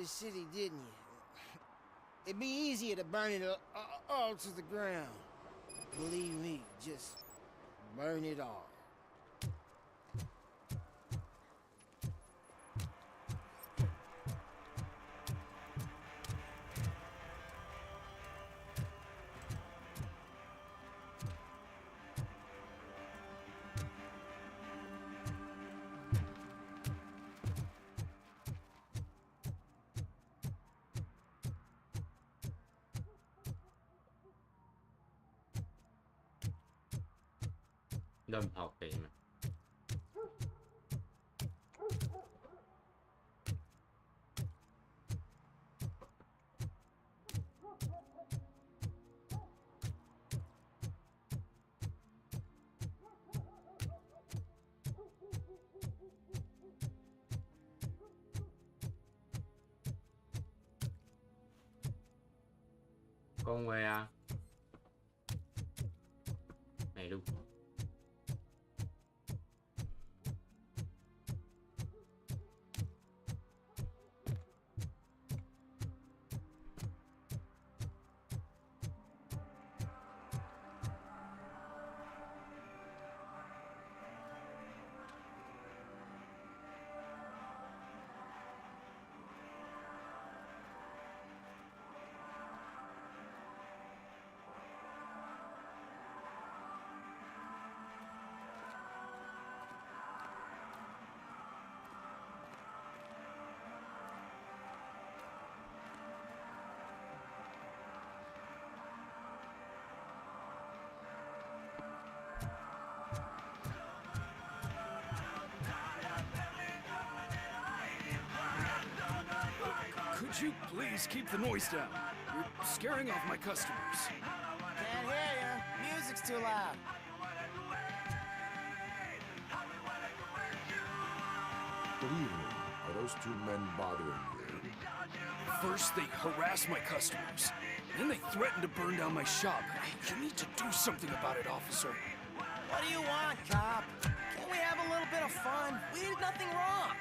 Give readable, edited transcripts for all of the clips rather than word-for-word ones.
this city, didn't you? It'd be easier to burn it all to the ground. Believe me, just burn it all. Đâm học kỹ mà. Con về à? Này luôn. Could you please keep the noise down? You're scaring off my customers. Can't hear you. Music's too loud. Good evening. Are those two men bothering you? First, they harass my customers. Then they threaten to burn down my shop. You need to do something about it, officer. What do you want, cop? Can't we have a little bit of fun? We did nothing wrong.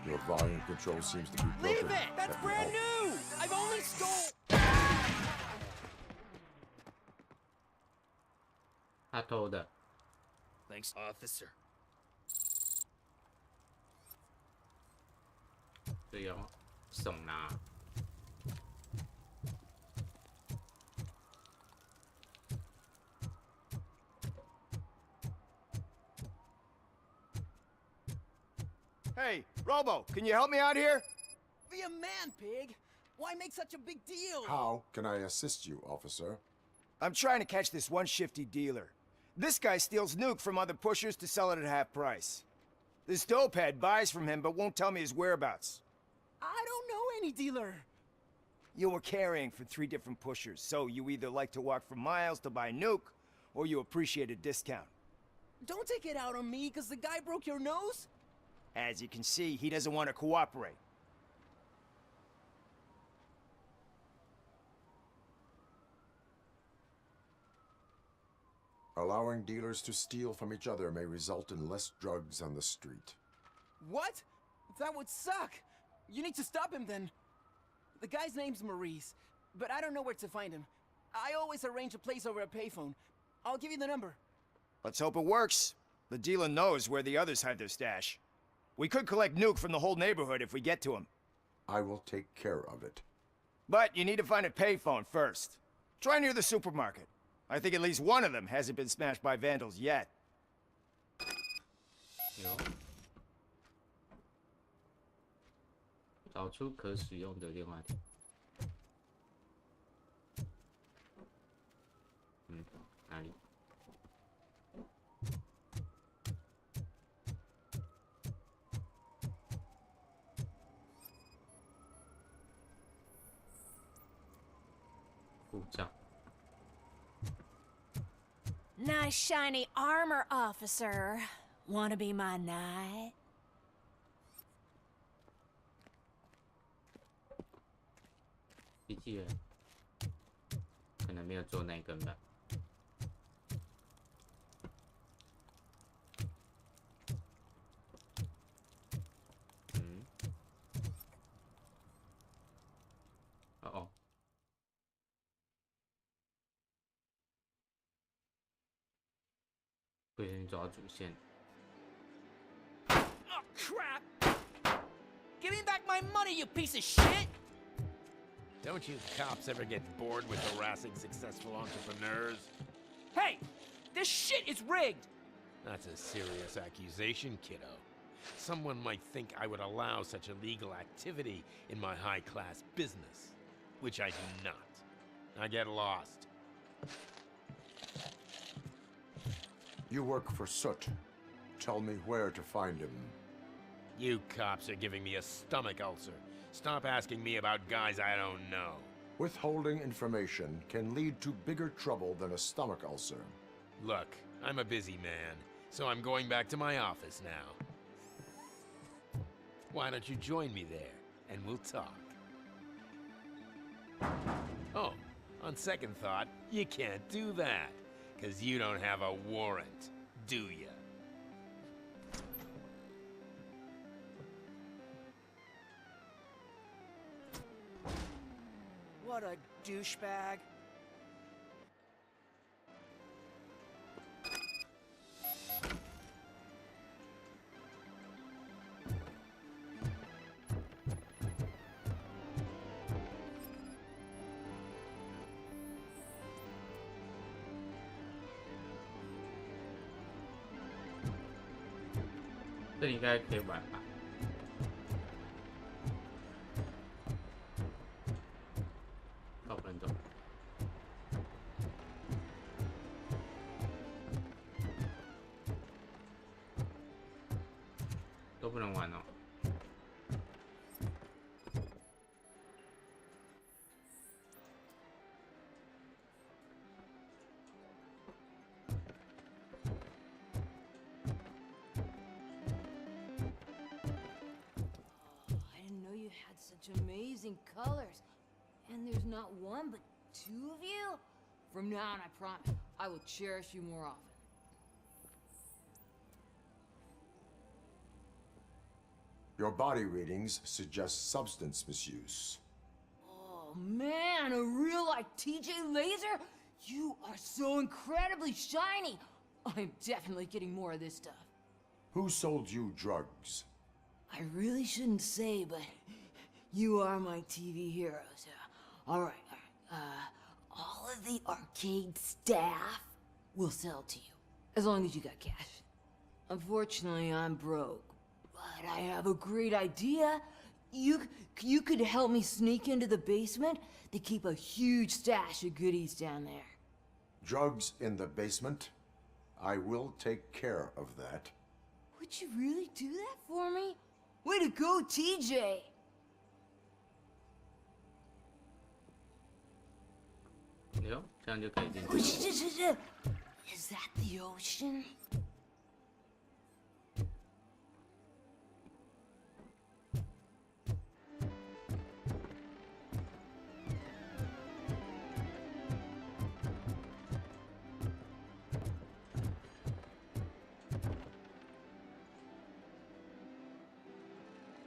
Your volume control seems to be broken. Leave it! That's brand new! I've only stole... I told her. Thanks, officer. Tôi có sổng nà. Hey, Robo, can you help me out here? Be a man, pig! Why make such a big deal? How can I assist you, officer? I'm trying to catch this one shifty dealer. This guy steals nuke from other pushers to sell it at half price. This dopehead buys from him but won't tell me his whereabouts. I don't know any dealer. You were carrying for 3 different pushers, so you either like to walk for miles to buy nuke, or you appreciate a discount. Don't take it out on me, because the guy broke your nose? As you can see, he doesn't want to cooperate. Allowing dealers to steal from each other may result in less drugs on the street. What? That would suck. You need to stop him then. The guy's name's Maurice, but I don't know where to find him. I always arrange a place over a payphone. I'll give you the number. Let's hope it works. The dealer knows where the others hide their stash. We could collect nuke from the whole neighborhood if we get to him. I will take care of it. But you need to find a payphone first. Try near the supermarket. I think at least one of them hasn't been smashed by vandals yet. 有。找出可使用的电话亭。哪里？故障。 Nice shiny armor, officer. Wanna be my knight? 机器人可能没有做那一根吧。嗯，哦，不小心走到主线。 Oh, crap! Give me back my money, you piece of shit! Don't you cops ever get bored with harassing successful entrepreneurs? Hey! This shit is rigged! That's a serious accusation, kiddo. Someone might think I would allow such illegal activity in my high-class business, which I do not. I get lost. You work for Soot. Tell me where to find him. You cops are giving me a stomach ulcer. Stop asking me about guys I don't know. Withholding information can lead to bigger trouble than a stomach ulcer. Look, I'm a busy man, so I'm going back to my office now. Why don't you join me there, and we'll talk. Oh, on second thought, you can't do that, 'cause you don't have a warrant, do ya? What a douchebag. "这应该可以玩吧？哦，不能走。都不能玩哦。I didn't know you had such amazing colors. And there's not one, but two of you? From now on, I promise, I will cherish you more often. Your body readings suggest substance misuse. Oh man, a real like TJ Laser? You are so incredibly shiny! I'm definitely getting more of this stuff. Who sold you drugs? I really shouldn't say, but you are my TV heroes. Alright. All of the arcade staff will sell to you, as long as you got cash. Unfortunately, I'm broke, but I have a great idea. You could help me sneak into the basement. They keep a huge stash of goodies down there. Drugs in the basement? I will take care of that. Would you really do that for me? Way to go, TJ!哟，这样就可以进Oh, 去。 Is that the ocean?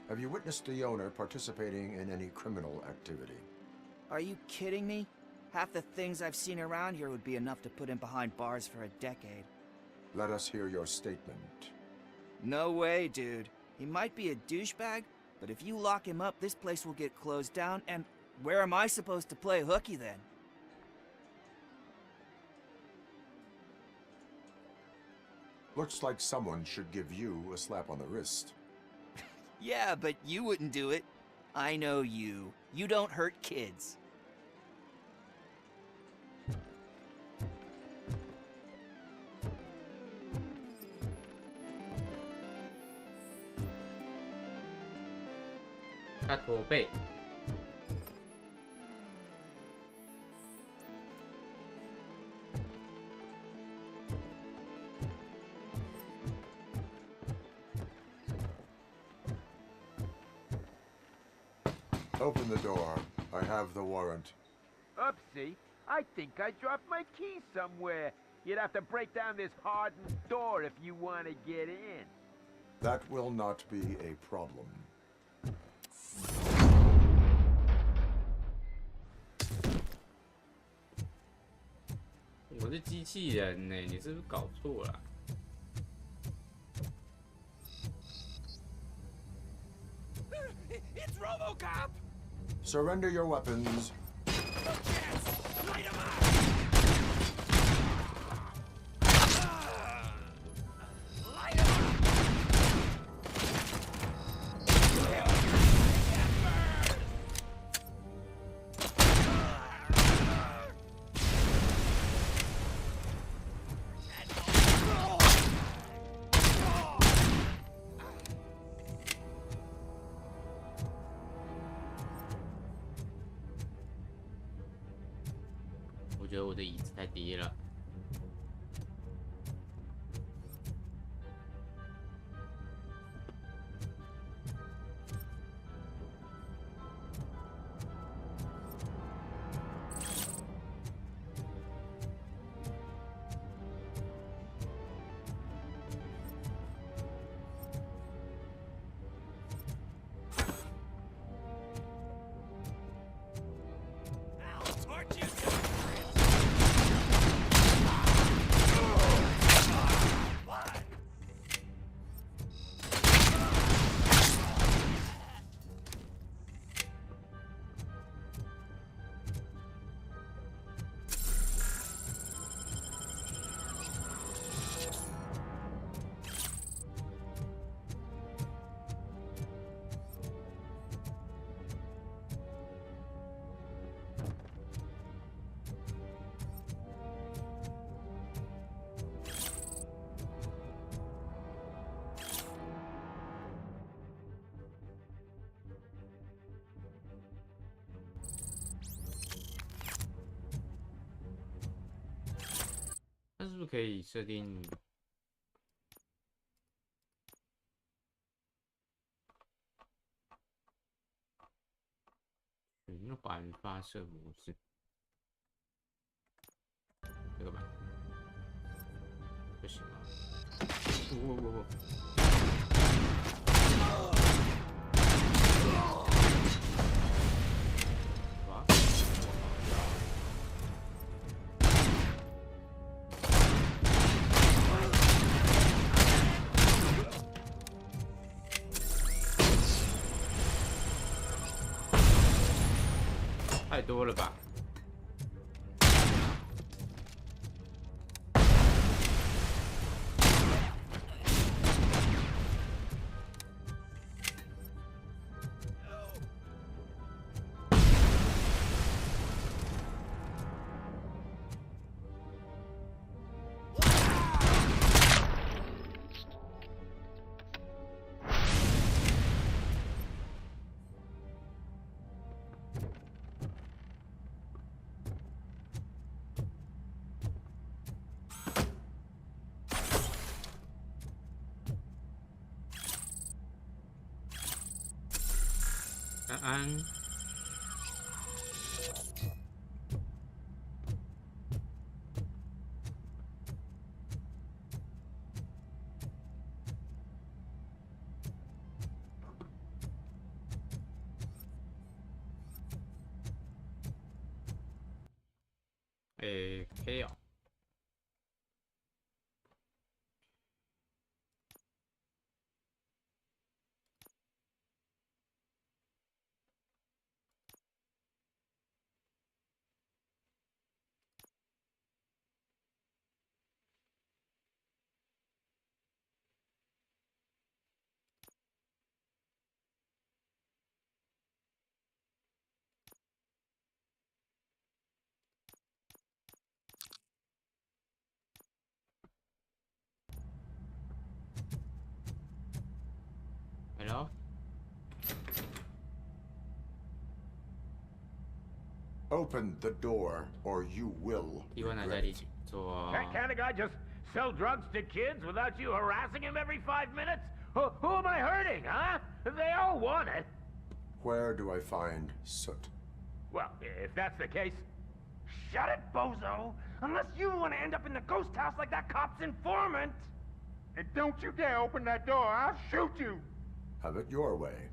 Have you witnessed the owner participating in any criminal activity? Are you kidding me? Half the things I've seen around here would be enough to put him behind bars for a decade. Let us hear your statement. No way, dude. He might be a douchebag, but if you lock him up, this place will get closed down, and where am I supposed to play hooky then? Looks like someone should give you a slap on the wrist. Yeah, but you wouldn't do it. I know you. You don't hurt kids. Open the door. I have the warrant. Oopsie. I think I dropped my key somewhere. You'd have to break down this hardened door if you want to get in. That will not be a problem. 我是机器人呢，你是不是搞错了？ It's Robocop! Surrender your weapons. Light him up! Light him up! Get 我觉得我的椅子太低了。那是不是可以设定？循环发射模式，这个吧，不行吗？不，太多了吧？安安，可以哦。Hello? Open the door, or you will. 希望拿在一起做。Can't a guy just sell drugs to kids without you harassing him every 5 minutes? Who am I hurting, huh? They all want it. Where do I find Soot? Well, if that's the case, shut it, bozo! Unless you want to end up in the ghost house like that cop's informant! And don't you dare open that door, I'll shoot you! Have it your way.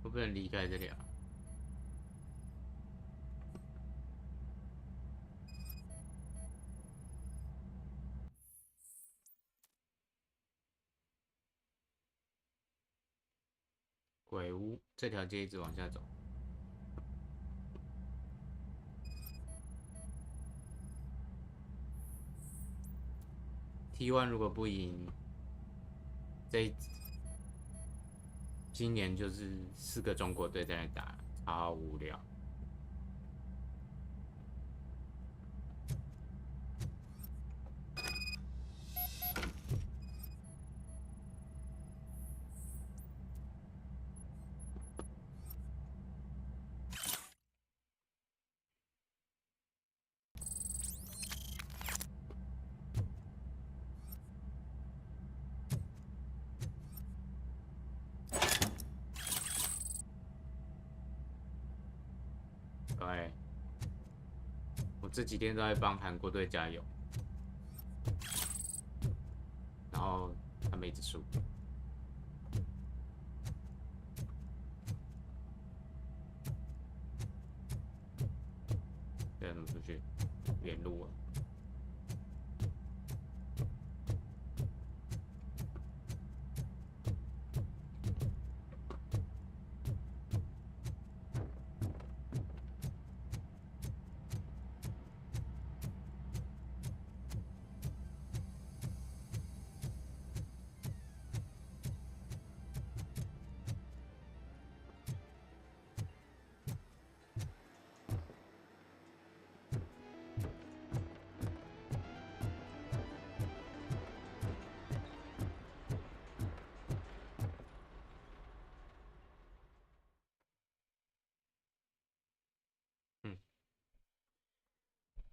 我不能离开这里啊！鬼屋，这条街一直往下走。T1 如果不赢，今年就是4个中国队在那打，超无聊。对，我这几天都在帮韩国队加油，然后他们一直输。这怎么出去？原路啊！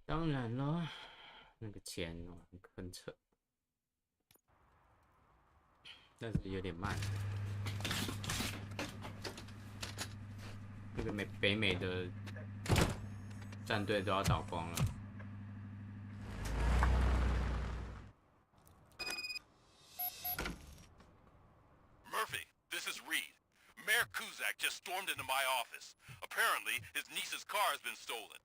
当然了，那个钱哦，很扯，但是有点慢。那个北美的战队都要倒光了。Murphy, this is Reed. Mayor Kuzak just stormed into my office. Apparently, his niece's car has been stolen.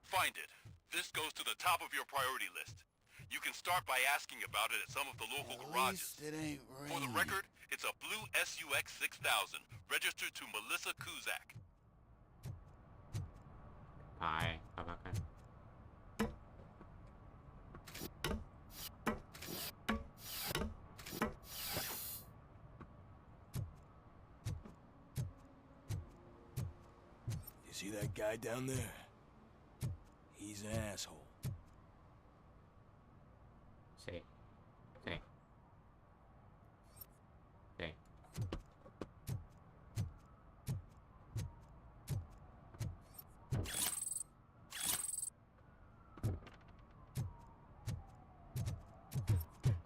Find it. This goes to the top of your priority list. You can start by asking about it at some of the local garages. It ain't For the record, it's a blue SUX 6000, registered to Melissa Kuzak. 爬看。You see that guy down there? He's an asshole. 谁？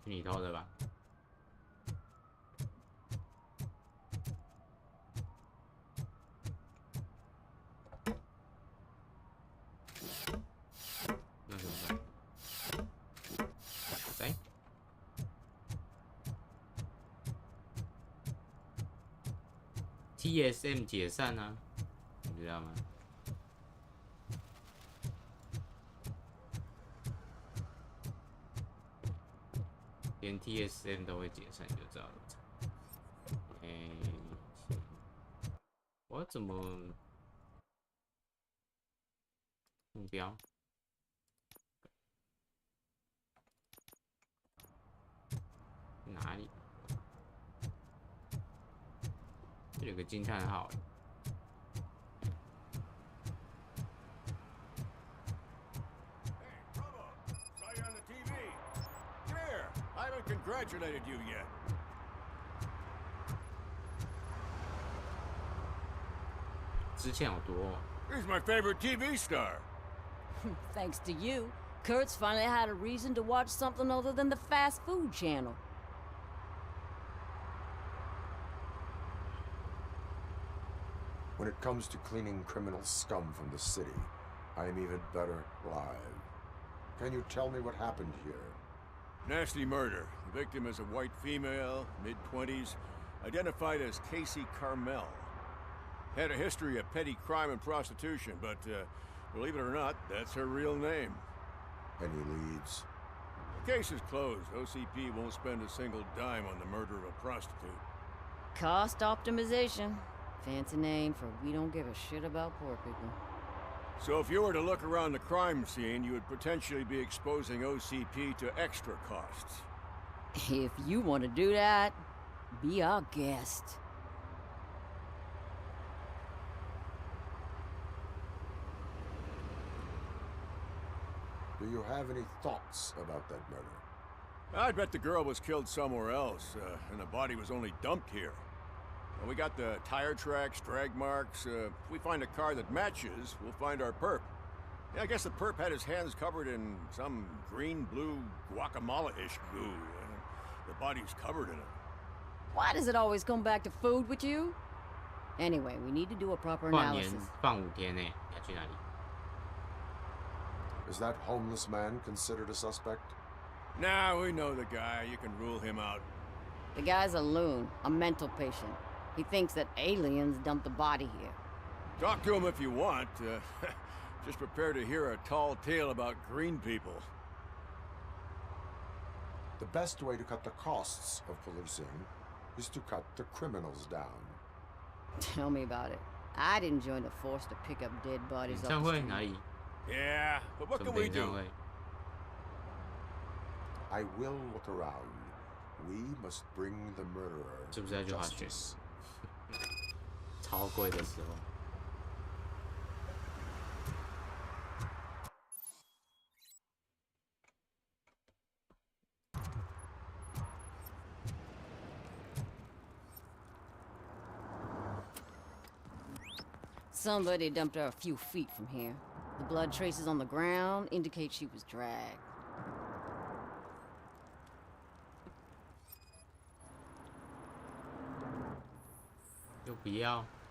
是你偷的吧？那怎么办？谁？TSM 解散啊，你知道吗？连 TSM 都会解散，你就知道了。我怎么目标？哪里？个惊叹号。Saw you on the TV. Come here. I haven't congratulated you yet. 之前好多哦。 He's my favorite TV star. Thanks to you, Kurt's finally had a reason to watch something other than the fast food channel. When it comes to cleaning criminal scum from the city, I am even better live. Can you tell me what happened here? Nasty murder. The victim is a white female, mid-20s, identified as Casey Carmel. Had a history of petty crime and prostitution, but believe it or not, that's her real name. Any leads? The case is closed. OCP won't spend a single dime on the murder of a prostitute. Cost optimization. Fancy name for we don't give a shit about poor people. So if you were to look around the crime scene, you would potentially be exposing OCP to extra costs. If you want to do that, be our guest. Do you have any thoughts about that murder? I bet the girl was killed somewhere else, and the body was only dumped here. And we got the tire tracks, drag marks. If we find a car that matches, we'll find our perp. Yeah, I guess the perp had his hands covered in some green-blue guacamole-ish goo. The body's covered in it. Why does it always come back to food with you? Anyway, we need to do a proper 过完年 analysis. 放5天呢，你要去哪里？ Is that homeless man considered a suspect? Nah, we know the guy. You can rule him out. The guy's a loon, a mental patient. He thinks that aliens dumped the body here. Talk to him if you want. Just prepare to hear a tall tale about green people. The best way to cut the costs of policing is to cut the criminals down. Tell me about it. I didn't join the force to pick up dead 演 bodies 唱 off the 会 street. 哪里？ Yeah, but what 准 can 备 we 演唱 do? 会。 I will look around. We must bring the murderer 是不是要 to 去滑雪？ justice. 超贵的时候。 Somebody dumped her a few feet from here. The blood traces on the ground indicate she was dragged.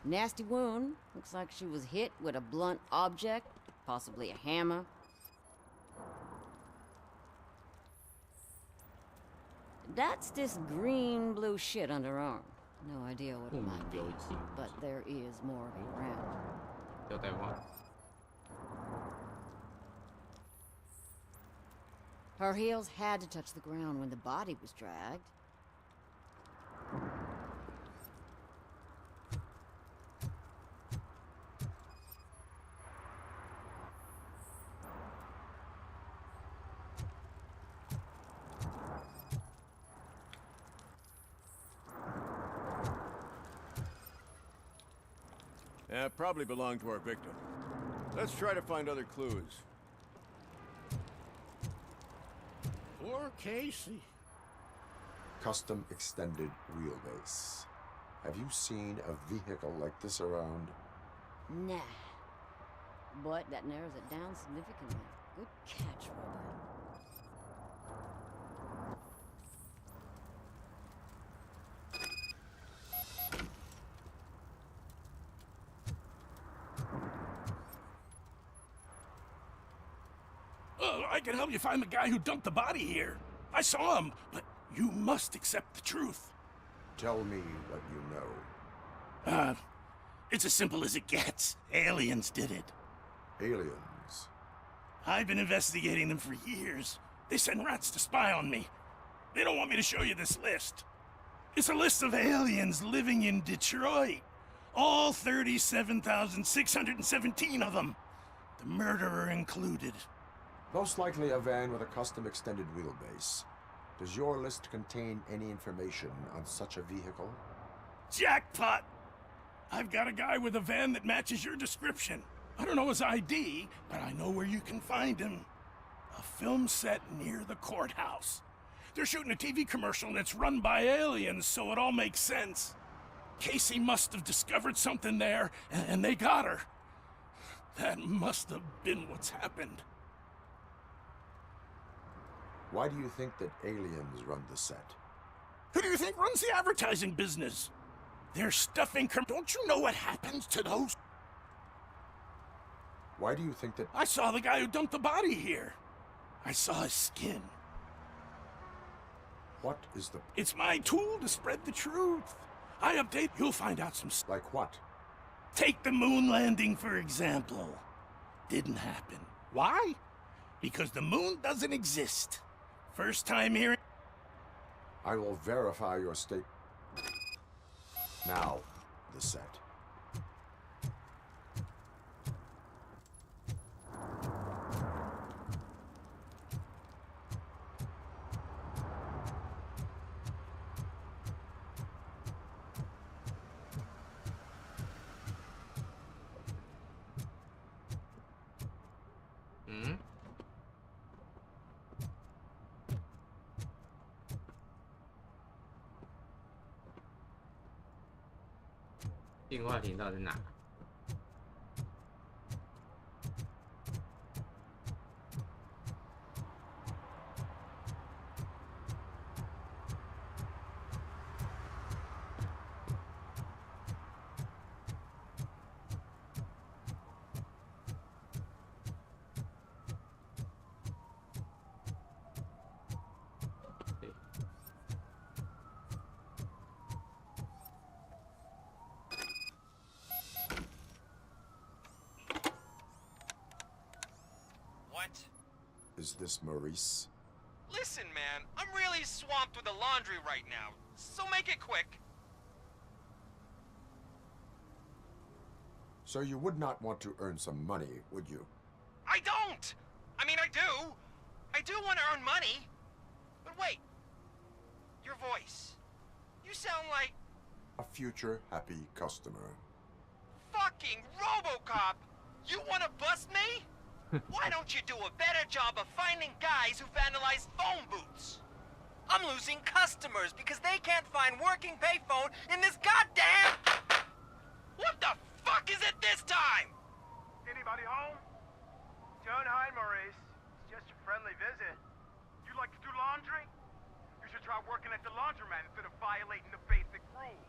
Nasty wound. Looks like she was hit with a blunt object, possibly a hammer. That's this green-blue shit on her arm. No idea what it might be, but there is more of it around. 要带忘。 Her heels had to touch the ground when the body was dragged. Probably belonged to our victim. Let's try to find other clues. Poor Casey. Custom extended wheelbase. Have you seen a vehicle like this around? Nah. But that narrows it down significantly. Good catch, Robert. I can help you find the guy who dumped the body here. I saw him, but you must accept the truth. Tell me what you know. It's as simple as it gets. Aliens did it. Aliens? I've been investigating them for years. They send rats to spy on me. They don't want me to show you this list. It's a list of aliens living in Detroit. All 37,617 of them. The murderer included. Most likely a van with a custom extended wheelbase. Does your list contain any information on such a vehicle? Jackpot! I've got a guy with a van that matches your description. I don't know his ID, but I know where you can find him. A film set near the courthouse. They're shooting a TV commercial and it's run by aliens, so it all makes sense. Casey must have discovered something there, and they got her. That must have been what's happened. Why do you think that aliens run the set? Who do you think runs the advertising business? They're stuffing Don't you know what happens to those? Why do you think that... I saw the guy who dumped the body here. I saw his skin. What is the... It's my tool to spread the truth. I update, you'll find out some stuff. Like what? Take the moon landing, for example. Didn't happen. Why? Because the moon doesn't exist. First time hearing... I will verify your state... Now, the set. Hmm? 电话亭到底在哪？Is this Maurice? Listen, man, I'm really swamped with the laundry right now, so make it quick. So you would not want to earn some money, would you? I don't! I mean, I do. I do want to earn money. But wait. Your voice. You sound like... A future happy customer. Fucking Robocop! You want to bust me? Why don't you do a better job of finding guys who vandalize phone booths? I'm losing customers because they can't find working payphone in this goddamn... What the fuck is it this time? Anybody home? Don't hide, Maurice. It's just a friendly visit. You like to do laundry? You should try working at the laundromat instead of violating the basic rules.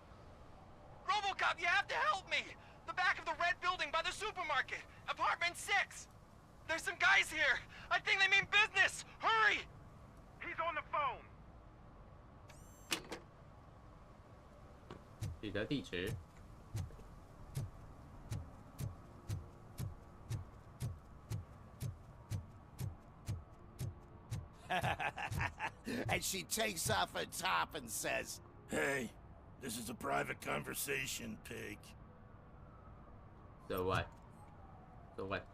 Robocop, you have to help me! The back of the red building by the supermarket. Apartment 6. There's some guys here. I think they mean business. Hurry! He's on the phone. 取得地址。And she takes off her top and says, Hey, this is a private conversation, pig. So what? So what?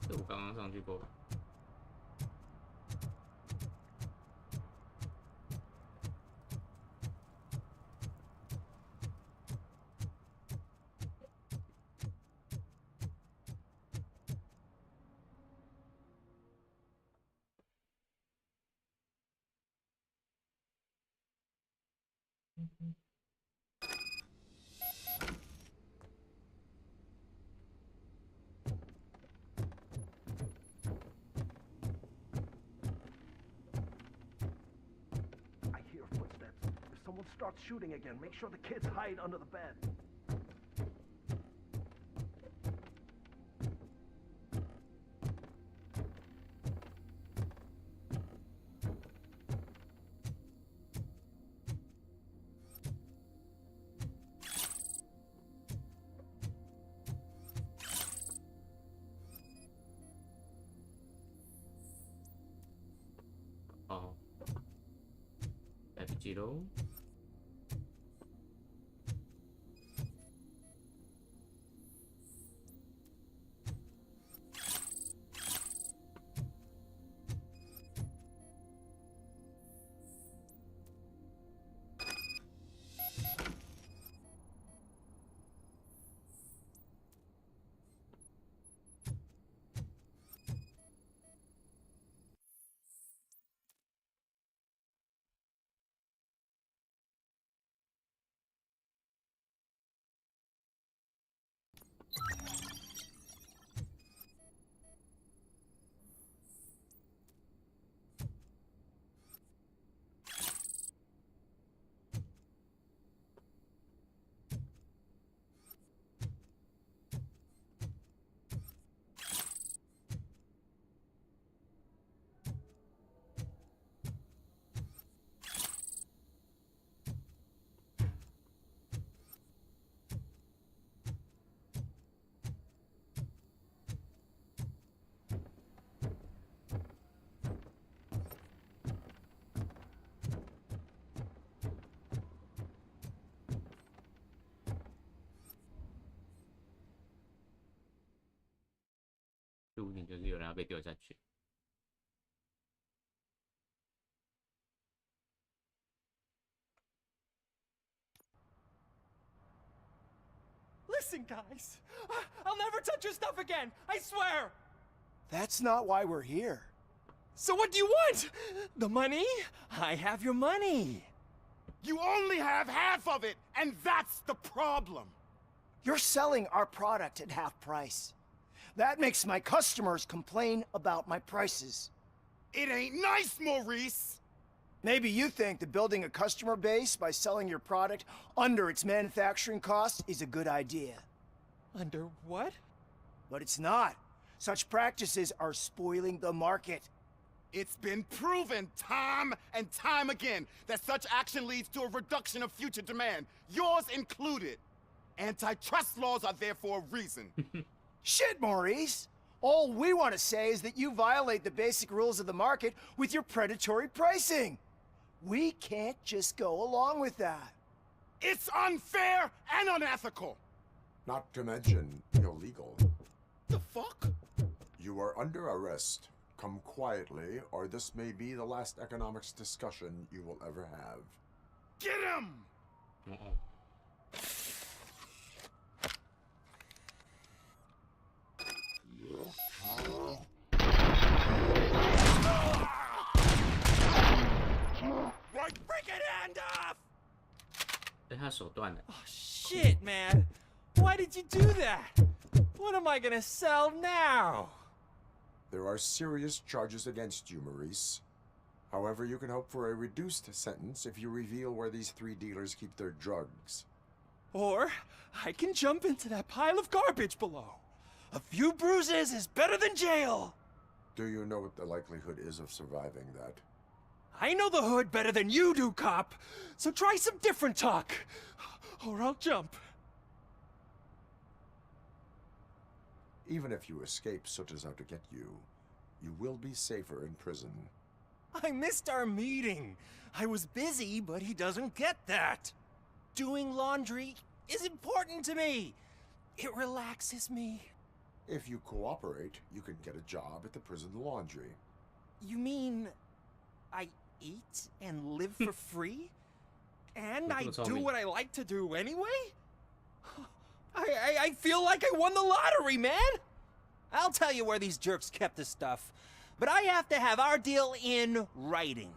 这我刚刚上去过。I hear footsteps. If someone starts shooting again, make sure the kids hide under the bed. Oh. 来不及喽。注定就是有人要被丢下去。Listen, guys. I'll never touch your stuff again. I swear. That's not why we're here. So what do you want? The money? I have your money. You only have half of it, and that's the problem. You're selling our product at half price. That makes my customers complain about my prices. It ain't nice, Maurice. Maybe you think that building a customer base by selling your product under its manufacturing cost is a good idea. Under what? But it's not. Such practices are spoiling the market. It's been proven time and time again that such action leads to a reduction of future demand, yours included. Antitrust laws are there for a reason. Shit, Maurice! All we want to say is that you violate the basic rules of the market with your predatory pricing. We can't just go along with that. It's unfair and unethical. Not to mention illegal. The fuck? You are under arrest. Come quietly, or this may be the last economics discussion you will ever have. Get him! Right, break it hand off! 被他手断了。 Oh, shit, man. Why did you do that? What am I gonna sell now? There are serious charges against you, Maurice. However, you can hope for a reduced sentence if you reveal where these 3 dealers keep their drugs. Or I can jump into that pile of garbage below. A few bruises is better than jail. Do you know what the likelihood is of surviving that? I know the hood better than you do, cop. So try some different talk, or I'll jump. Even if you escape Soot is out to get you, you will be safer in prison. I missed our meeting. I was busy, but he doesn't get that. Doing laundry is important to me. It relaxes me. If you cooperate, you can get a job at the prison laundry. You mean I eat and live for free? And I do what I like to do anyway? I feel like I won the lottery, man! I'll tell you where these jerks kept the stuff, but I have to have our deal in writing.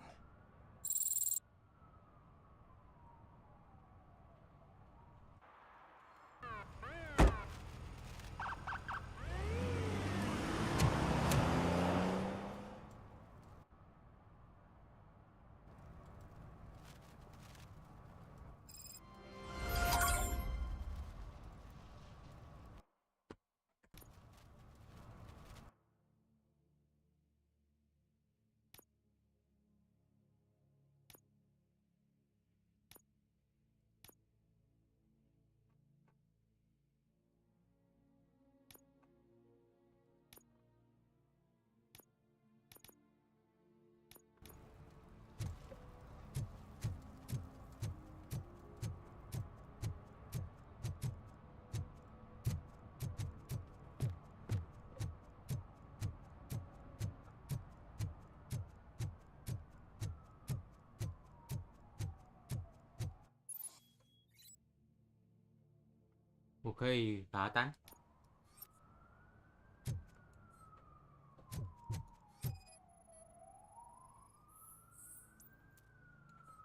我可以罚单。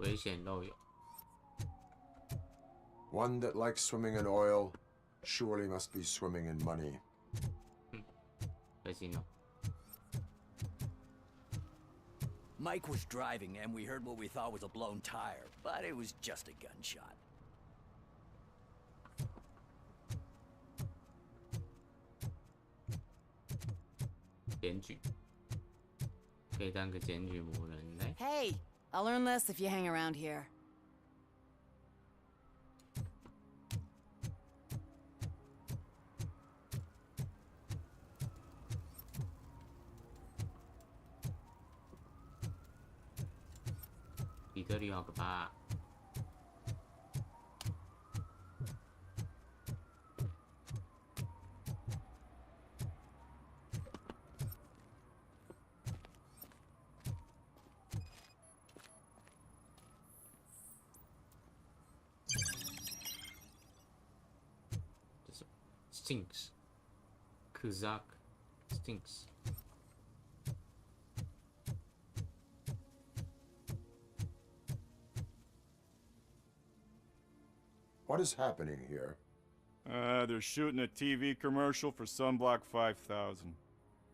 危险漏油。One that likes swimming in oil surely must be swimming in money. 可惜哦。 Mike was driving and we heard what we thought was a blown tire, but it was just a gunshot. 检举，可以当个检举魔人嘞。 Hey, I'll learn less if you hang around here. 底特律好可怕。 Hey, stinks. Kuzak stinks. What is happening here? They're shooting a TV commercial for Sunblock 5000.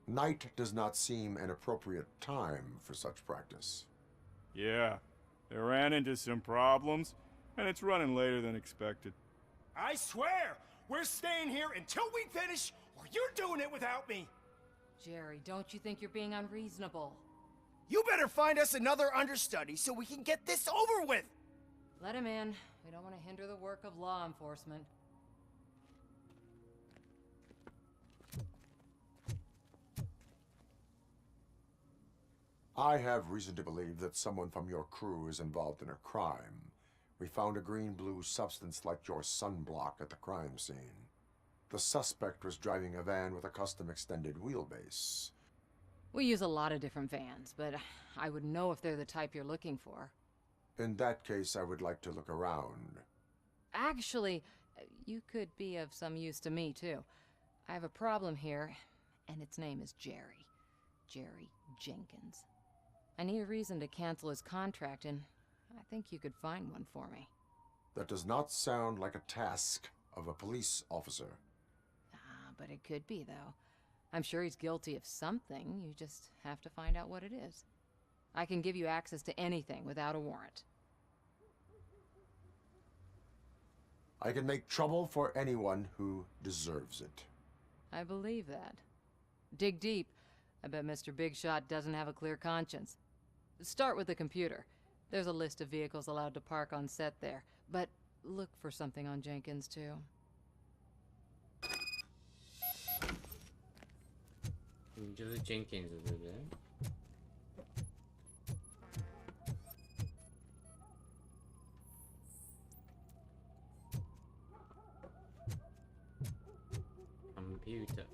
Night does not seem an appropriate time for such practice. Yeah, they ran into some problems, and it's running later than expected. I swear, we're staying here until we finish, or you're doing it without me. Jerry, don't you think you're being unreasonable? You better find us another understudy so we can get this over with. Let him in. We don't want to hinder the work of law enforcement. I have reason to believe that someone from your crew is involved in a crime. We found a green-blue substance like your sunblock at the crime scene. The suspect was driving a van with a custom extended wheelbase. We use a lot of different vans, but I would know if they're the type you're looking for. In that case, I would like to look around. Actually, you could be of some use to me, too. I have a problem here, and its name is Jerry. Jerry Jenkins. I need a reason to cancel his contract, and I think you could find one for me. That does not sound like a task of a police officer. But it could be, though. I'm sure he's guilty of something. You just have to find out what it is. I can give you access to anything without a warrant. I can make trouble for anyone who deserves it. I believe that. Dig deep. I bet Mr. Big Shot doesn't have a clear conscience. Start with the computer. There's a list of vehicles allowed to park on set there, but look for something on Jenkins, too.就是 Jenkins 对不对？Computer。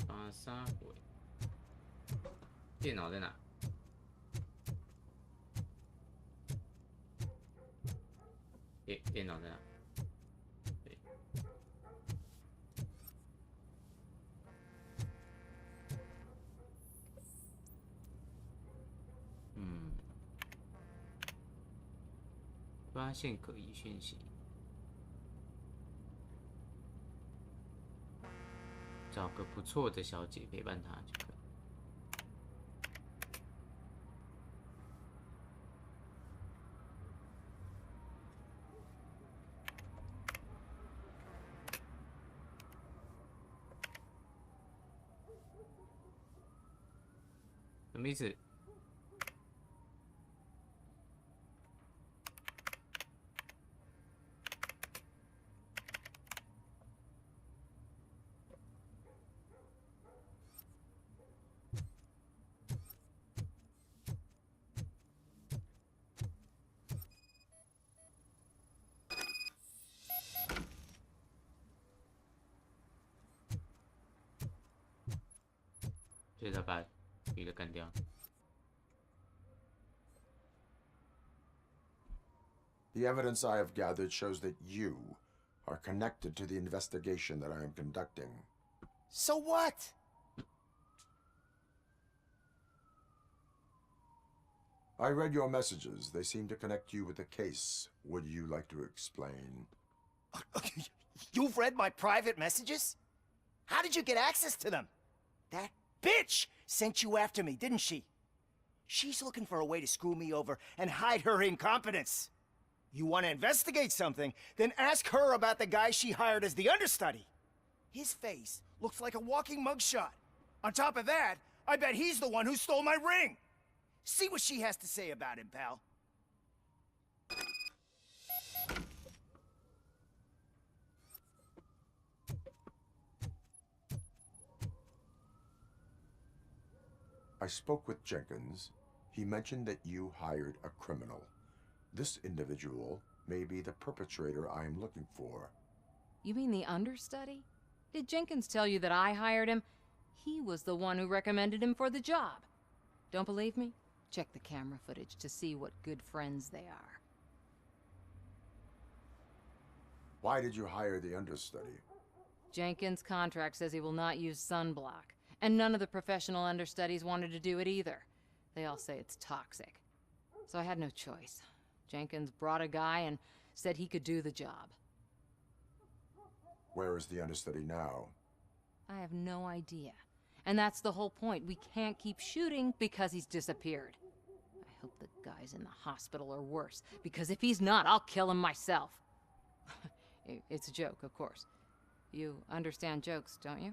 发啥鬼？电脑在哪？电脑在哪？对。发现可疑讯息。找个不错的小姐陪伴他就可以。什么意思？所以他把女的干掉。The evidence I have gathered shows that you are connected to the investigation that I am conducting. So what? I read your messages. They seem to connect you with the case. Would you like to explain? You've read my private messages? How did you get access to them? That bitch sent you after me, didn't she? She's looking for a way to screw me over and hide her incompetence. You want to investigate something, then ask her about the guy she hired as the understudy. His face looks like a walking mugshot. On top of that, I bet he's the one who stole my ring. See what she has to say about him, pal. I spoke with Jenkins. He mentioned that you hired a criminal. This individual may be the perpetrator I am looking for. You mean the understudy? Did Jenkins tell you that I hired him? He was the one who recommended him for the job. Don't believe me? Check the camera footage to see what good friends they are. Why did you hire the understudy? Jenkins' contract says he will not use sunblock, and none of the professional understudies wanted to do it either. They all say it's toxic. So I had no choice. Jenkins brought a guy and said he could do the job. Where is the understudy now? I have no idea. And that's the whole point. We can't keep shooting because he's disappeared. I hope the guy's in the hospital or worse, because if he's not, I'll kill him myself. It's a joke, of course. You understand jokes, don't you?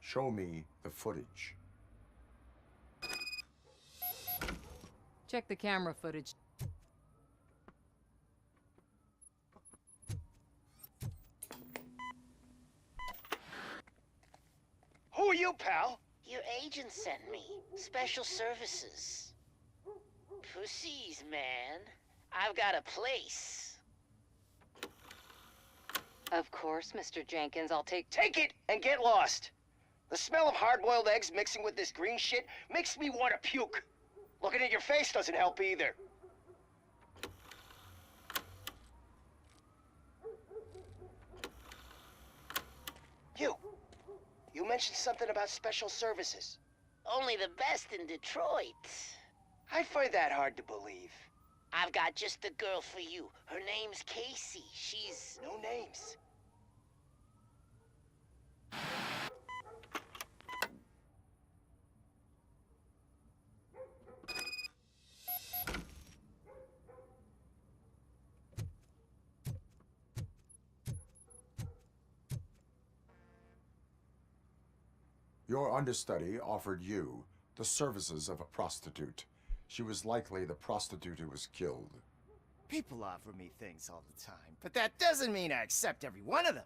Show me the footage. Check the camera footage. Who are you, pal? Your agent sent me. Special services. Pussies, man. I've got a place. Of course, Mr. Jenkins, I'll take Take it and get lost. The smell of hard-boiled eggs mixing with this green shit makes me want to puke. Looking at your face doesn't help either. You mentioned something about special services. Only the best in Detroit. I find that hard to believe. I've got just the girl for you. Her name's Casey. She's... No names. Your understudy offered you the services of a prostitute. She was likely the prostitute who was killed. People offer me things all the time, but that doesn't mean I accept every one of them.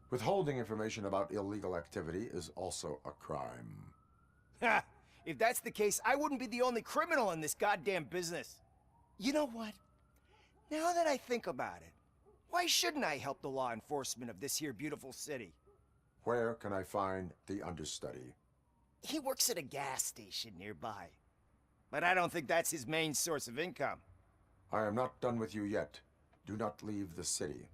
Withholding information about illegal activity is also a crime. Ha! If that's the case, I wouldn't be the only criminal in this goddamn business. You know what? Now that I think about it, why shouldn't I help the law enforcement of this here beautiful city? Where can I find the understudy? He works at a gas station nearby. But I don't think that's his main source of income. I am not done with you yet. Do not leave the city.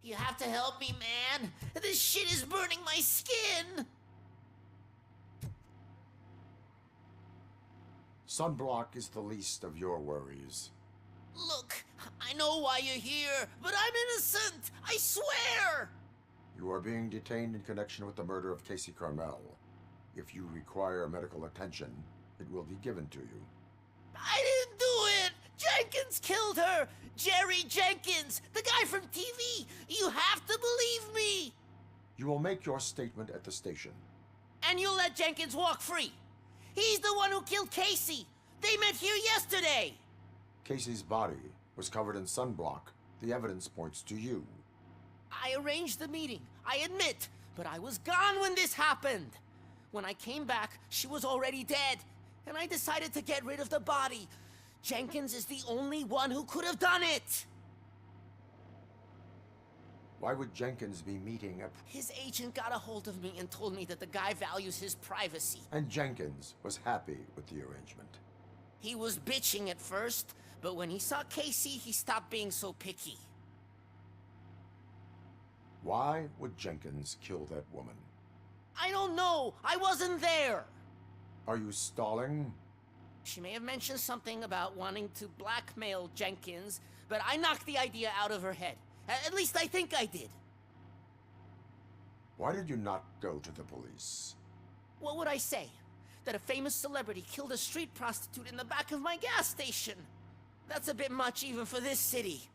You have to help me, man. This shit is burning my skin. Sunblock is the least of your worries. Look, I know why you're here, but I'm innocent. I swear. You are being detained in connection with the murder of Casey Carmel. If you require medical attention, it will be given to you. I didn't do it. Jenkins killed her. Jerry Jenkins, the guy from TV. You have to believe me. You will make your statement at the station. And you'll let Jenkins walk free. He's the one who killed Casey. They met here yesterday. Casey's body was covered in sunblock. The evidence points to you. I arranged the meeting, I admit, but I was gone when this happened. When I came back, she was already dead, and I decided to get rid of the body. Jenkins is the only one who could have done it. Why would Jenkins be meeting at... His agent got a hold of me and told me that the guy values his privacy. And Jenkins was happy with the arrangement. He was bitching at first, but when he saw Casey, he stopped being so picky. Why would Jenkins kill that woman? I don't know. I wasn't there. Are you stalling? She may have mentioned something about wanting to blackmail Jenkins, but I knocked the idea out of her head. At least I think I did. Why did you not go to the police? What would I say? That a famous celebrity killed a street prostitute in the back of my gas station? That's a bit much even for this city.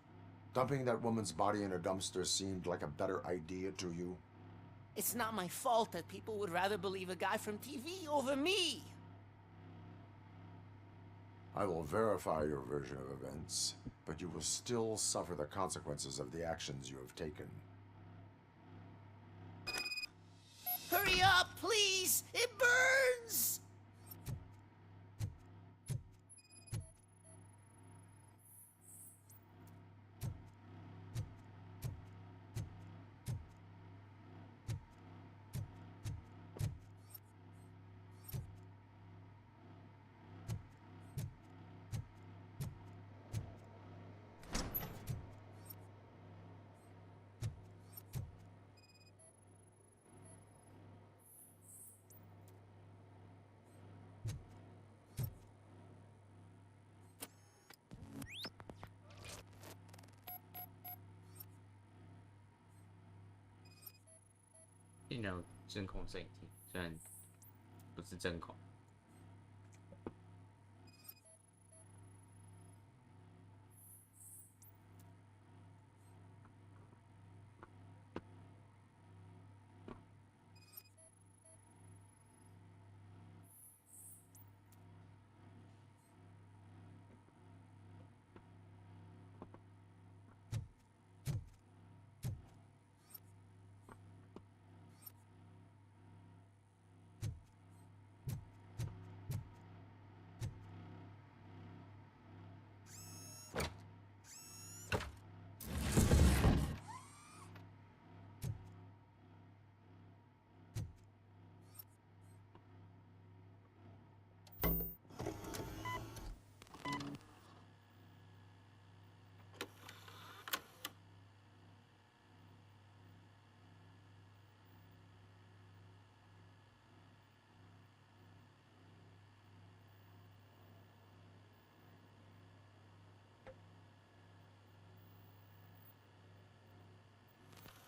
Dumping that woman's body in a dumpster seemed like a better idea to you? It's not my fault that people would rather believe a guy from TV over me. I will verify your version of events, but you will still suffer the consequences of the actions you have taken. Hurry up, please! It burns!竟然有针孔摄影机，虽然不是针孔。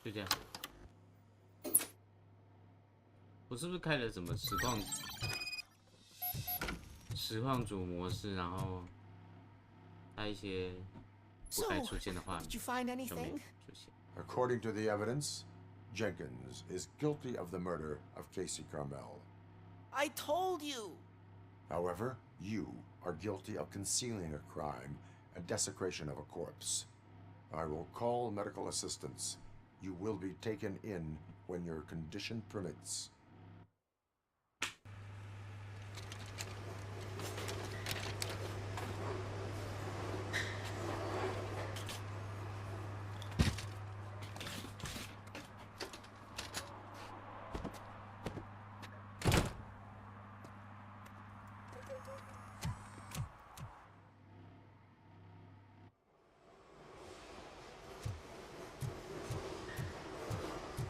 就这样，我是不是开了什么实况主模式，然后它一些不该出现的画面就没有出现。According to the evidence, Jenkins is guilty of the murder of Casey Carmel. I told you! However, you are guilty of concealing a crime and desecration of a corpse. I will call medical assistance. You will be taken in when your condition permits.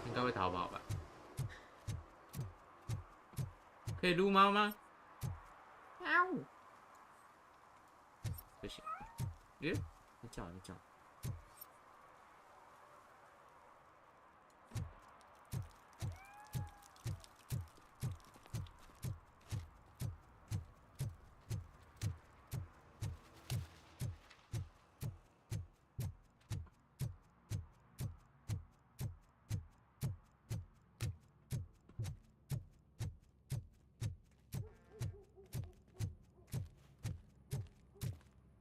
应该会逃跑吧？可以撸猫吗？喵！不行。耶，你叫你叫。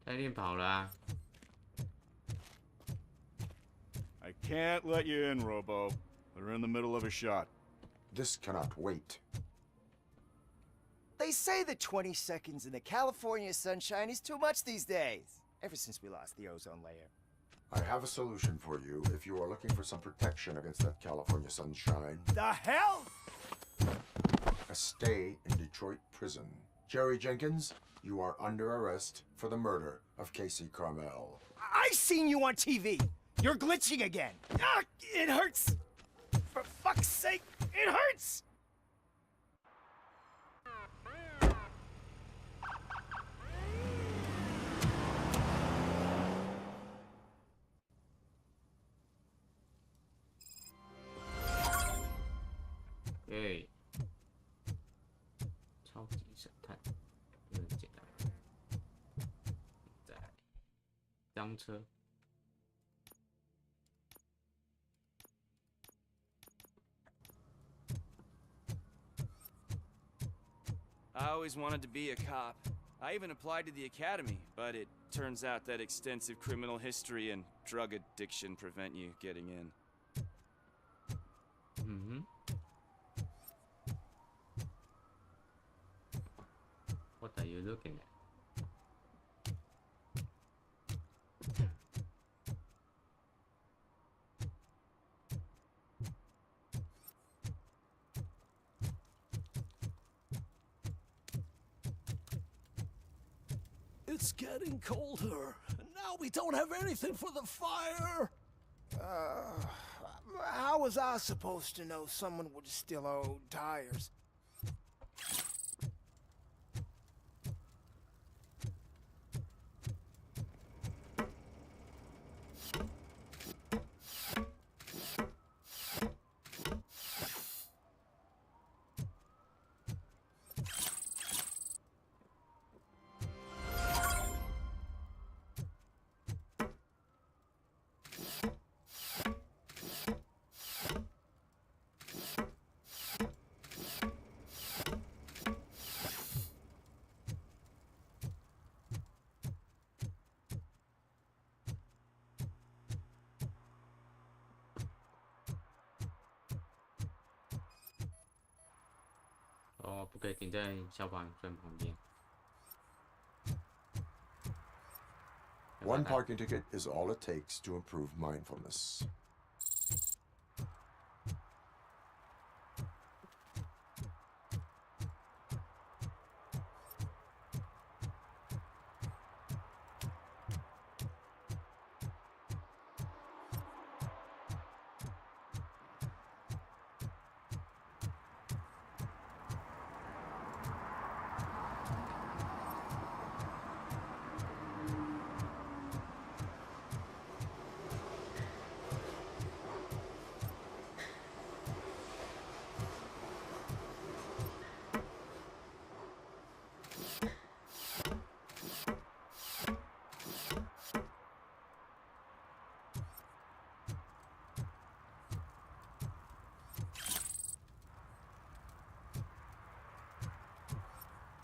该练跑了啊。I can't let you in, Robo. They're in the middle of a shot. This cannot wait. They say that 20 seconds in the California sunshine is too much these days. Ever since we lost the ozone layer. I have a solution for you if you are looking for some protection against that California sunshine. The hell? A stay in Detroit prison. Jerry Jenkins, you are under arrest for the murder of Casey Carmel. I seen you on TV. You're glitching again. Ah, it hurts. For fuck's sake, it hurts. Hey. 超级神探，有点简单。再来，当车。I always wanted to be a cop. I even applied to the academy, but it turns out that extensive criminal history and drug addiction prevent you getting in. What are you looking at? It's getting colder, and now we don't have anything for the fire. How was I supposed to know someone would steal our old tires? Oh, 不可以停在消防栓旁边。One parking ticket is all it takes to improve mindfulness.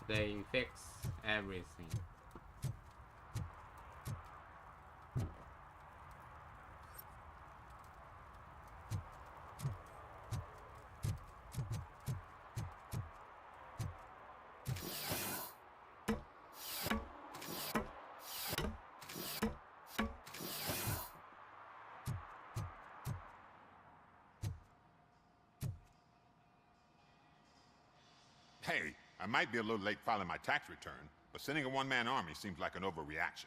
They fix everything. Hey, I might be a little late filing my tax return, but sending a one-man army seems like an overreaction.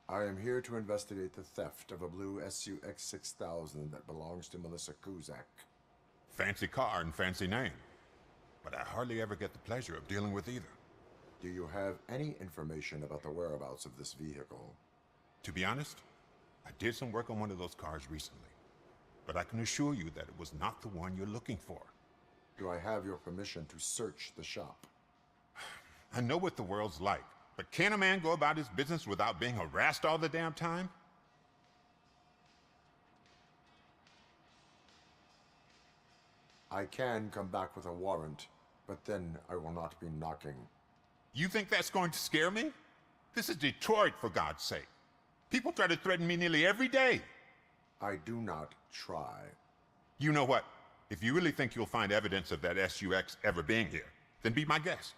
I am here to investigate the theft of a blue SUX 6000 that belongs to Melissa Kuzak. Fancy car and fancy name. But I hardly ever get the pleasure of dealing with either. Do you have any information about the whereabouts of this vehicle? To be honest, I did some work on one of those cars recently. But I can assure you that it was not the one you're looking for. Do I have your permission to search the shop? I know what the world's like, but can a man go about his business without being harassed all the damn time? I can come back with a warrant, but then I will not be knocking. You think that's going to scare me? This is Detroit, for God's sake. People try to threaten me nearly every day. I do not try. You know what? If you really think you'll find evidence of that SUX ever being here, then be my guest.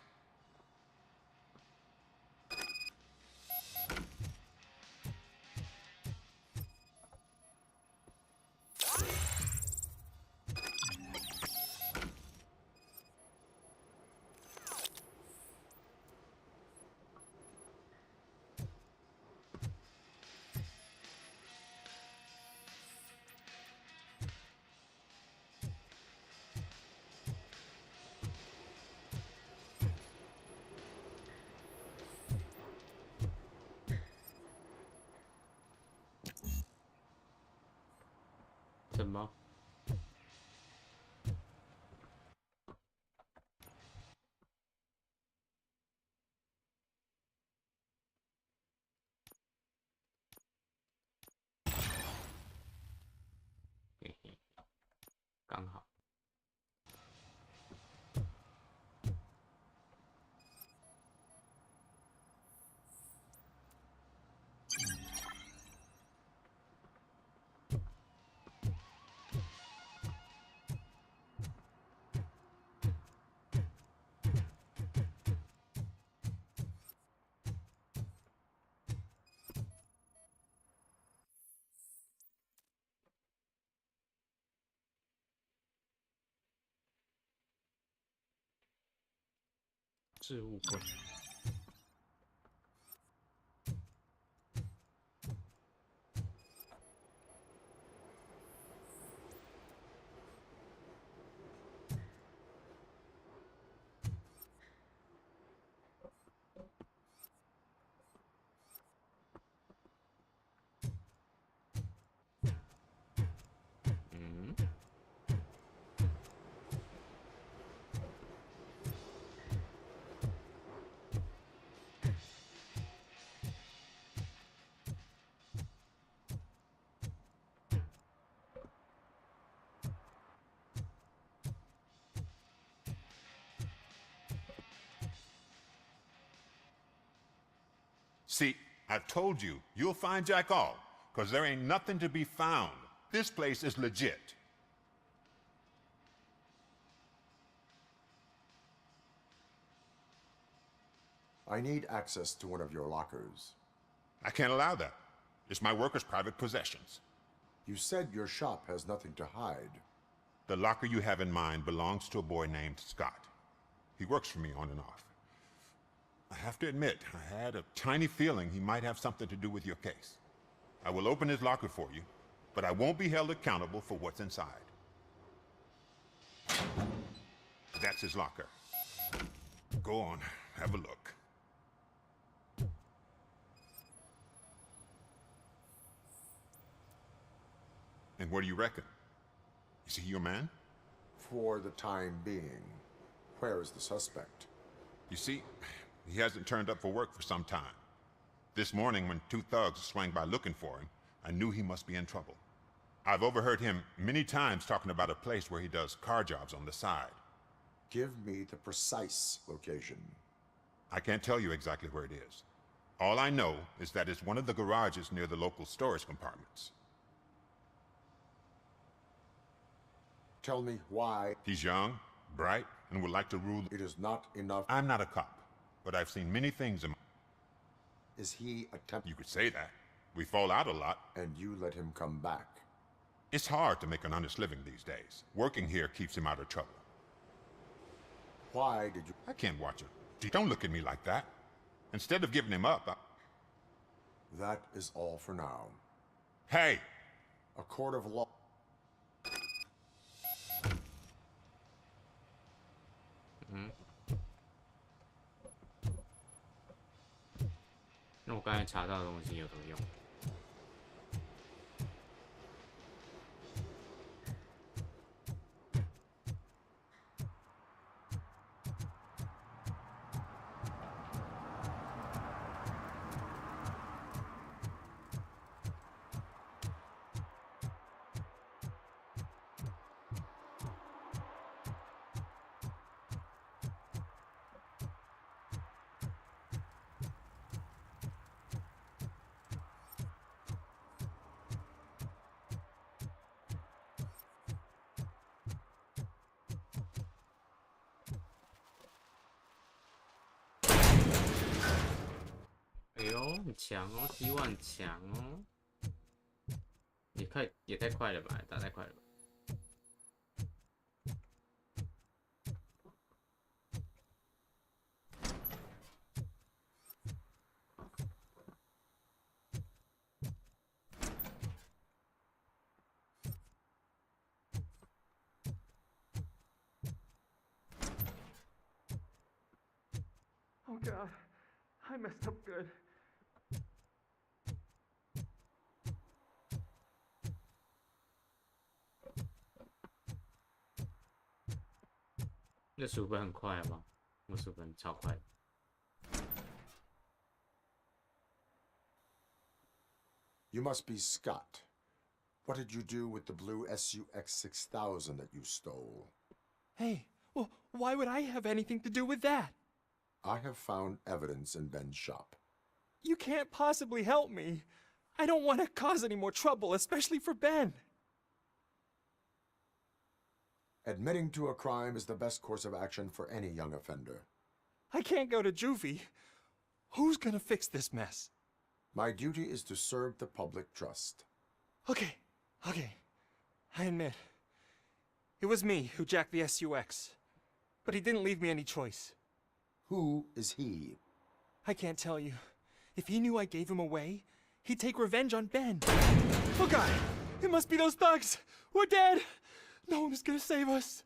什么？嘿嘿，刚好。置物柜。See, I've told you, you'll find Jack all, because there ain't nothing to be found. This place is legit. I need access to one of your lockers. I can't allow that. It's my workers' private possessions. You said your shop has nothing to hide. The locker you have in mind belongs to a boy named Scott. He works for me on and off. I have to admit, I had a tiny feeling he might have something to do with your case. I will open his locker for you, but I won't be held accountable for what's inside. That's his locker. Go on, have a look. And what do you reckon? Is he your man? For the time being. Where is the suspect? You see, he hasn't turned up for work for some time. This morning, when two thugs swang by looking for him, I knew he must be in trouble. I've overheard him many times talking about a place where he does car jobs on the side. Give me the precise location. I can't tell you exactly where it is. All I know is that it's one of the garages near the local storage compartments. Tell me why. He's young, bright, and would like to rule. It is not enough. I'm not a cop, but I've seen many things in my... Is he You could say that. We fall out a lot. And you let him come back. It's hard to make an honest living these days. Working here keeps him out of trouble. Why did you... I can't watch it. Don't look at me like that. Instead of giving him up, That is all for now. Hey! A court of law...那我刚才查到的东西有什么用？哎呦，很强哦，希望很强哦，也太快了吧，打太快了吧。Oh God, I messed up good. 这速分很快好不好？我速分超快。You must be Scott. What did you do with the blue SUX 6000 that you stole? Hey, well, why would I have anything to do with that? I have found evidence in Ben's shop. You can't possibly help me. I don't want to cause any more trouble, especially for Ben. Admitting to a crime is the best course of action for any young offender. I can't go to juvie. Who's gonna fix this mess? My duty is to serve the public trust. Okay. I admit. It was me who jacked the SUX. But he didn't leave me any choice. Who is he? I can't tell you. If he knew I gave him away, he'd take revenge on Ben. Oh God! It must be those thugs! We're dead! No one is gonna save us.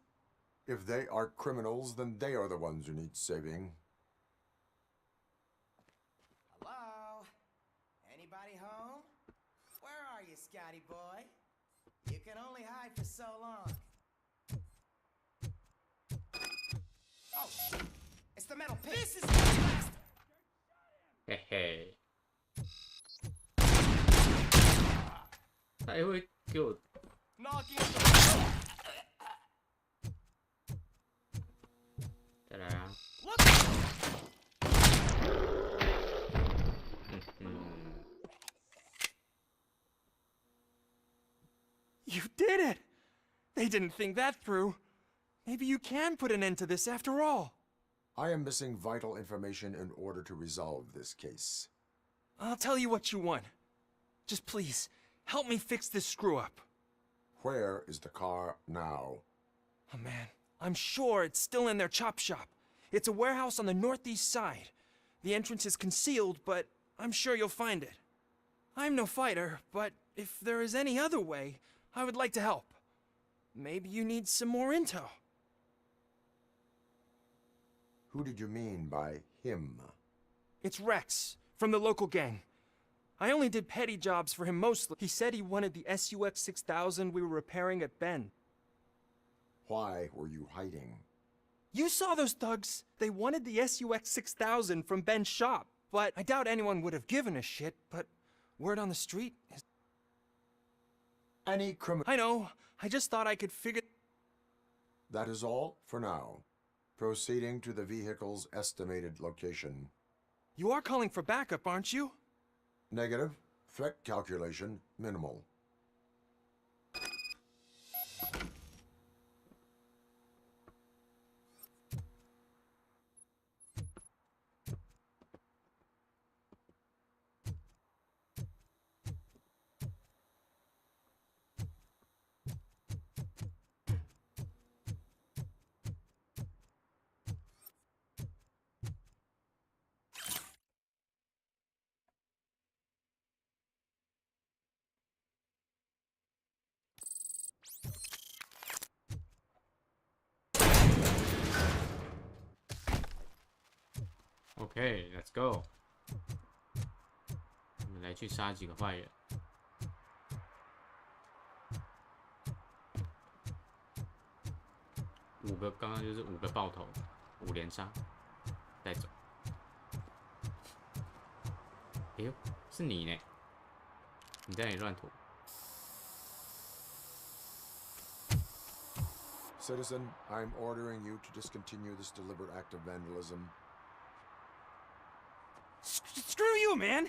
If they are criminals, then they are the ones who need saving. Hello? Anybody home? Where are you, Scotty boy? You can only hide for so long. Oh, it's the metal pig. This is blast. Hey hey。他还会给我。再来啊！You did it! They didn't think that through. Maybe you can put an end to this after all. I am missing vital information in order to resolve this case. I'll tell you what you want. Just please, help me fix this screw-up. Where is the car now? Oh man, I'm sure it's still in their chop shop. It's a warehouse on the northeast side. The entrance is concealed, but I'm sure you'll find it. I'm no fighter, but if there is any other way, I would like to help. Maybe you need some more intel. Who did you mean by him? It's Rex, from the local gang. I only did petty jobs for him mostly. He said he wanted the SUX 6000 we were repairing at Ben. Why were you hiding? You saw those thugs. They wanted the SUX 6000 from Ben's shop, but I doubt anyone would have given a shit, but word on the street is... Any criminal... I know. I just thought I could figure... That is all for now. Proceeding to the vehicle's estimated location. You are calling for backup, aren't you? Negative. Threat calculation minimal. Okay, let's go. 我们来去杀几个坏人。5个，刚刚就是5个爆头，5连杀，带走。哎呦，是你呢？你在那里乱涂。Citizen, I'm ordering you to discontinue this deliberate act of vandalism. Screw you, man! "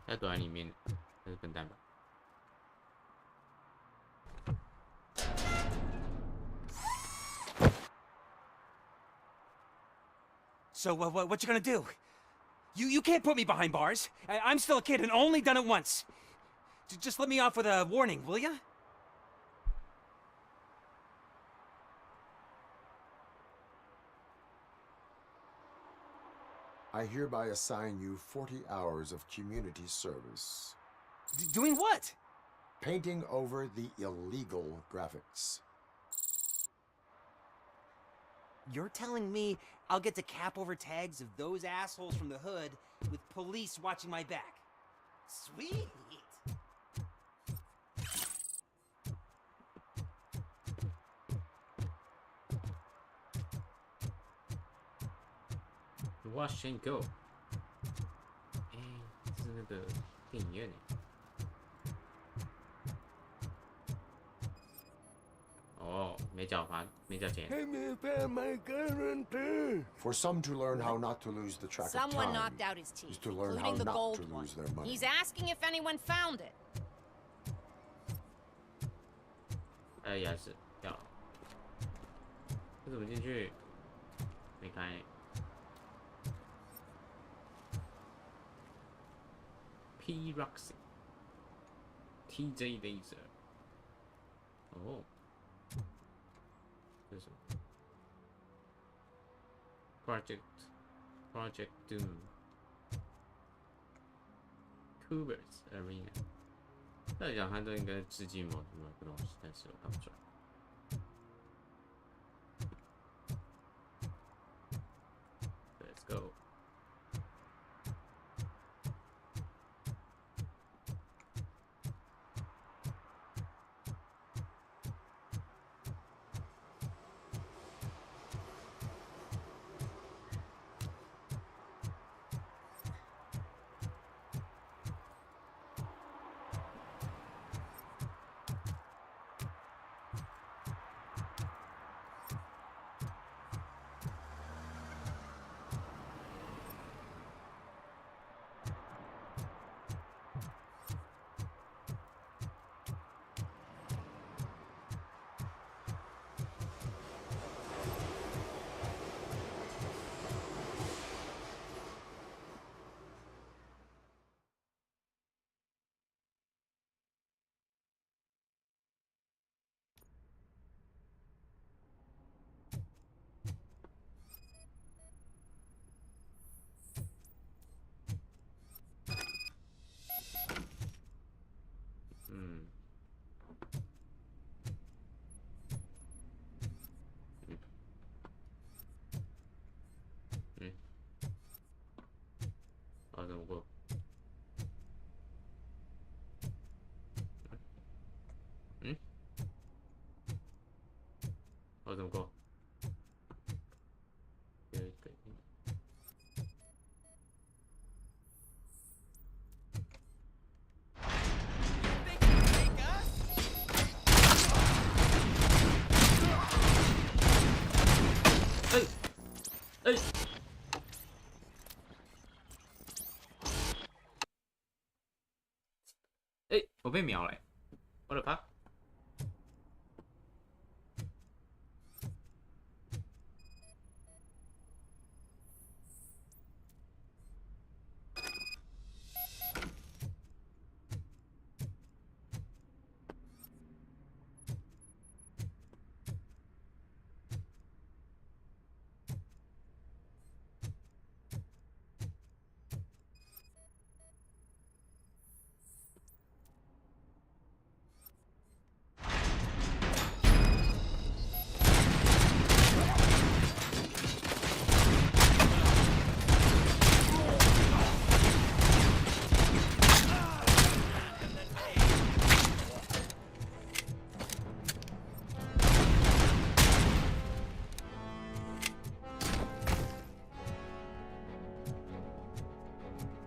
他躲在里面，他是笨蛋吧？" So, what you gonna do? You can't put me behind bars. I'm still a kid and only done it once. Just let me off with a warning, will ya? I hereby assign you 40 hours of community service. Doing what? painting over the illegal graphics. You're telling me I'll get to cap over tags of those assholes from the hood with police watching my back? Sweet! Wash and Go。哎，这是那个电影院哎。哦，没缴罚，没缴钱。 For some to learn how not to lose the track of Someone time knocked out his teeth, is to learn how including the not gold to one. lose their money. He's asking if anyone found it. 还有牙齿掉了，这怎么进去？没开。P Roxy TJ Laser。哦，这是什么 ？Project Doom。Cougars Arena。照理讲，它都应该致敬某个东西，但是我看不出来。Let's go。怎么过？怎么过？有一个。哎！哎，我被秒了，我的妈！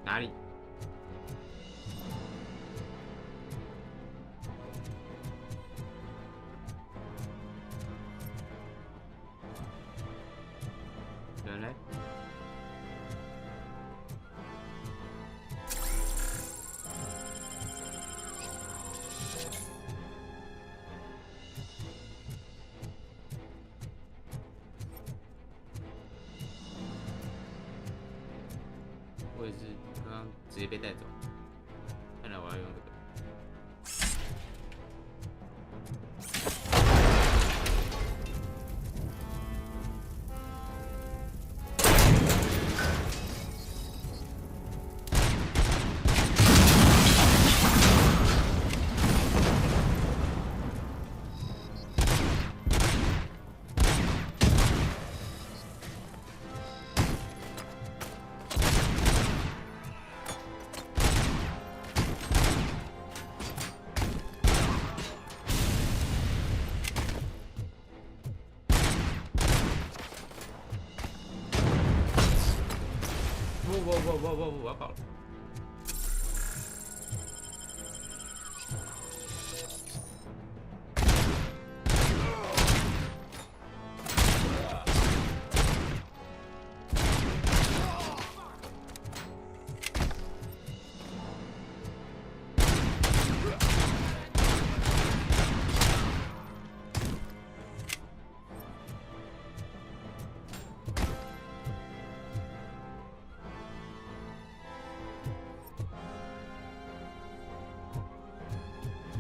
哪里？人嘞？我也是刚刚直接被带走，看来我要用这个。我要爆了！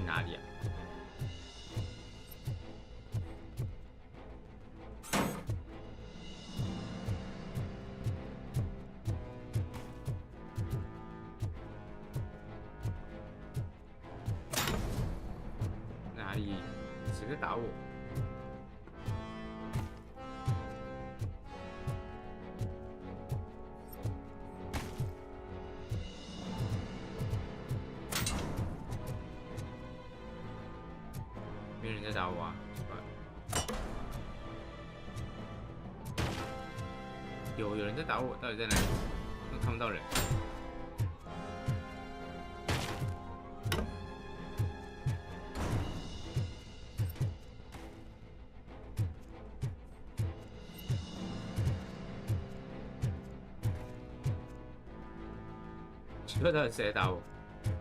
哪里啊？哪里？谁在打我？没人在打我啊！有人在打我，到底在哪里？我看不到人。奇怪，到底谁在打我？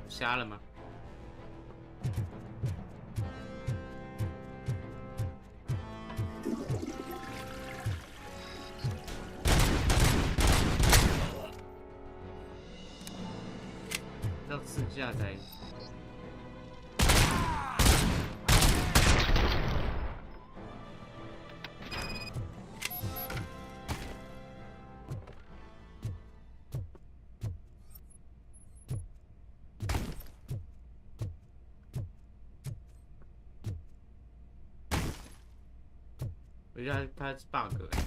瞎了吗？要自驾才。我觉得它是 bug 欸。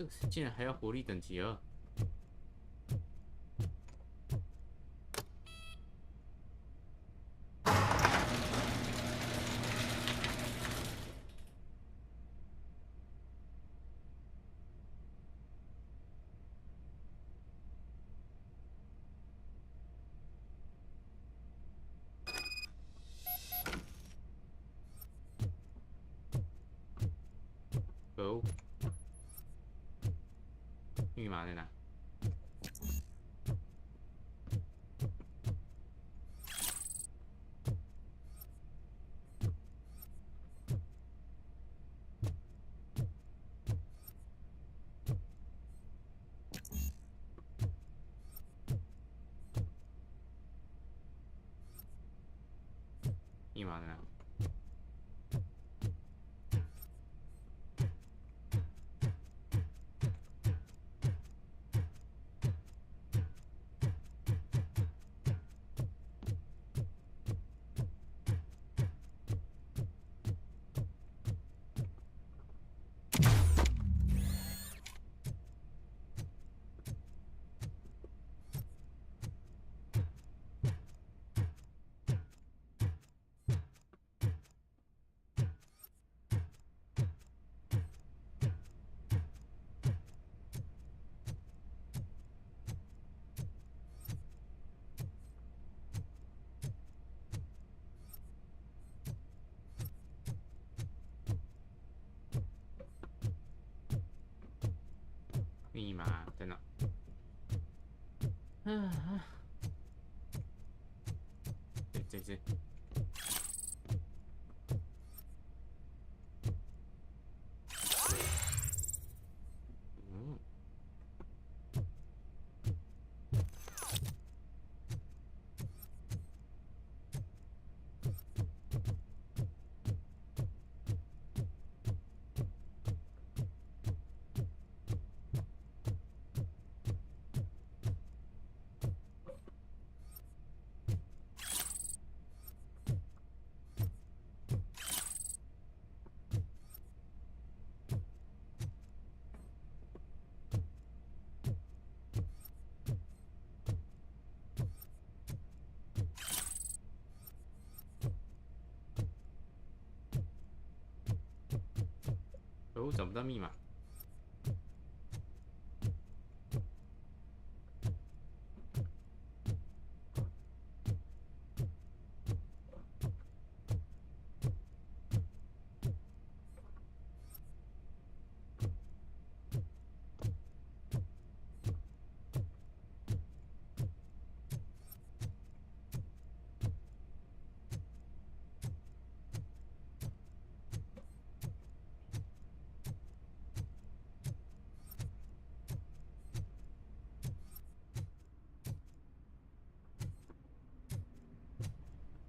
这个竟然还要活力等级2。哦，密码在哪？密码在哪？密码在哪？这只。哦，找不到密码。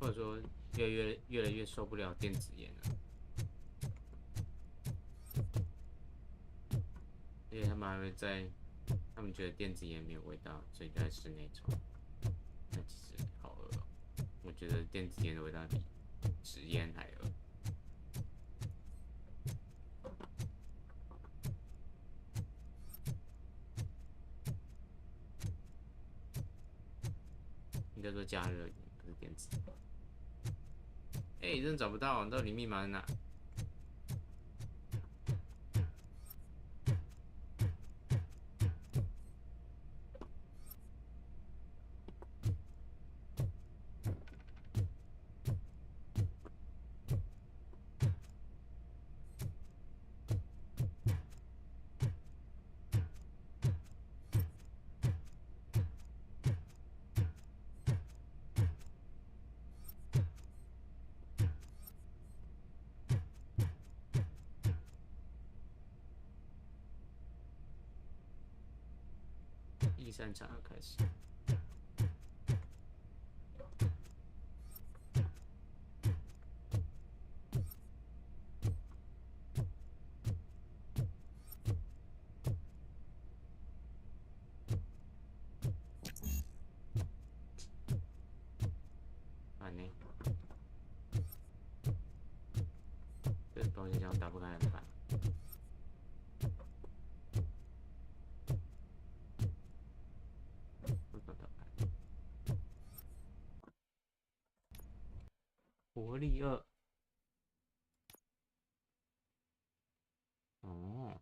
或者说越来越受不了电子烟了，而且他们还会在，他们觉得电子烟没有味道，所以就在室内抽。那其实好恶哦，我觉得电子烟的味道比纸烟还恶。应该说加热烟，不是电子。哎，真的找不到，到底密码在哪？第3场要开始。烦呢，这保险箱打不开怎么办？活力2。哦。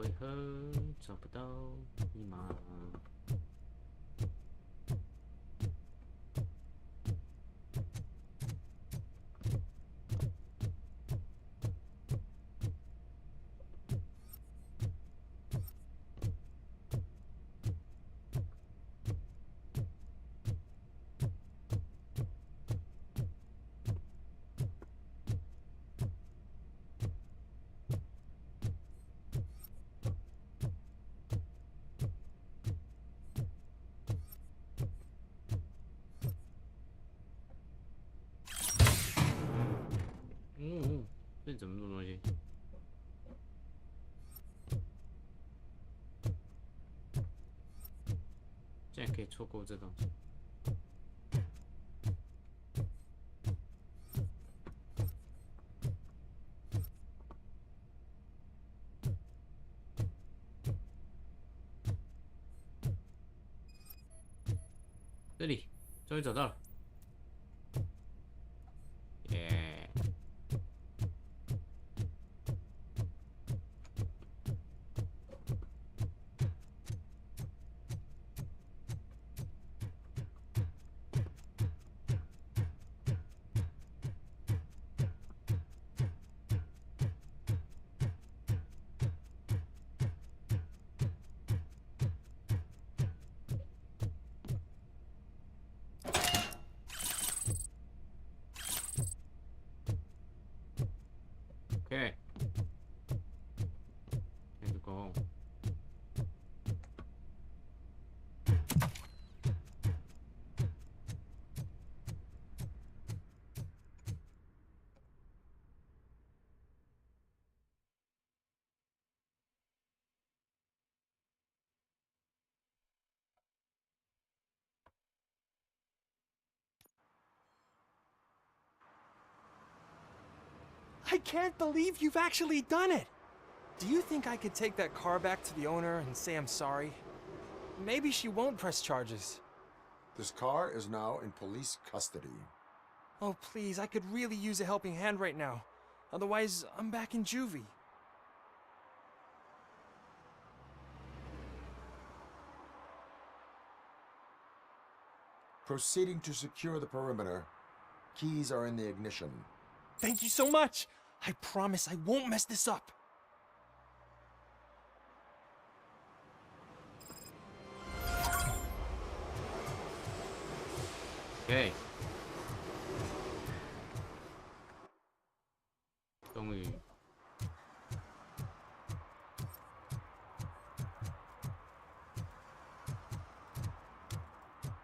为何找不到密码？怎么弄东西？竟然可以错过这东西。这里，终于找到了。耶！Okay. Time to go home. I can't believe you've actually done it! Do you think I could take that car back to the owner and say I'm sorry? Maybe she won't press charges. This car is now in police custody. Oh, please, I could really use a helping hand right now. Otherwise, I'm back in juvie. Proceeding to secure the perimeter. Keys are in the ignition. Thank you so much! I promise I won't mess this up. Okay. 终于，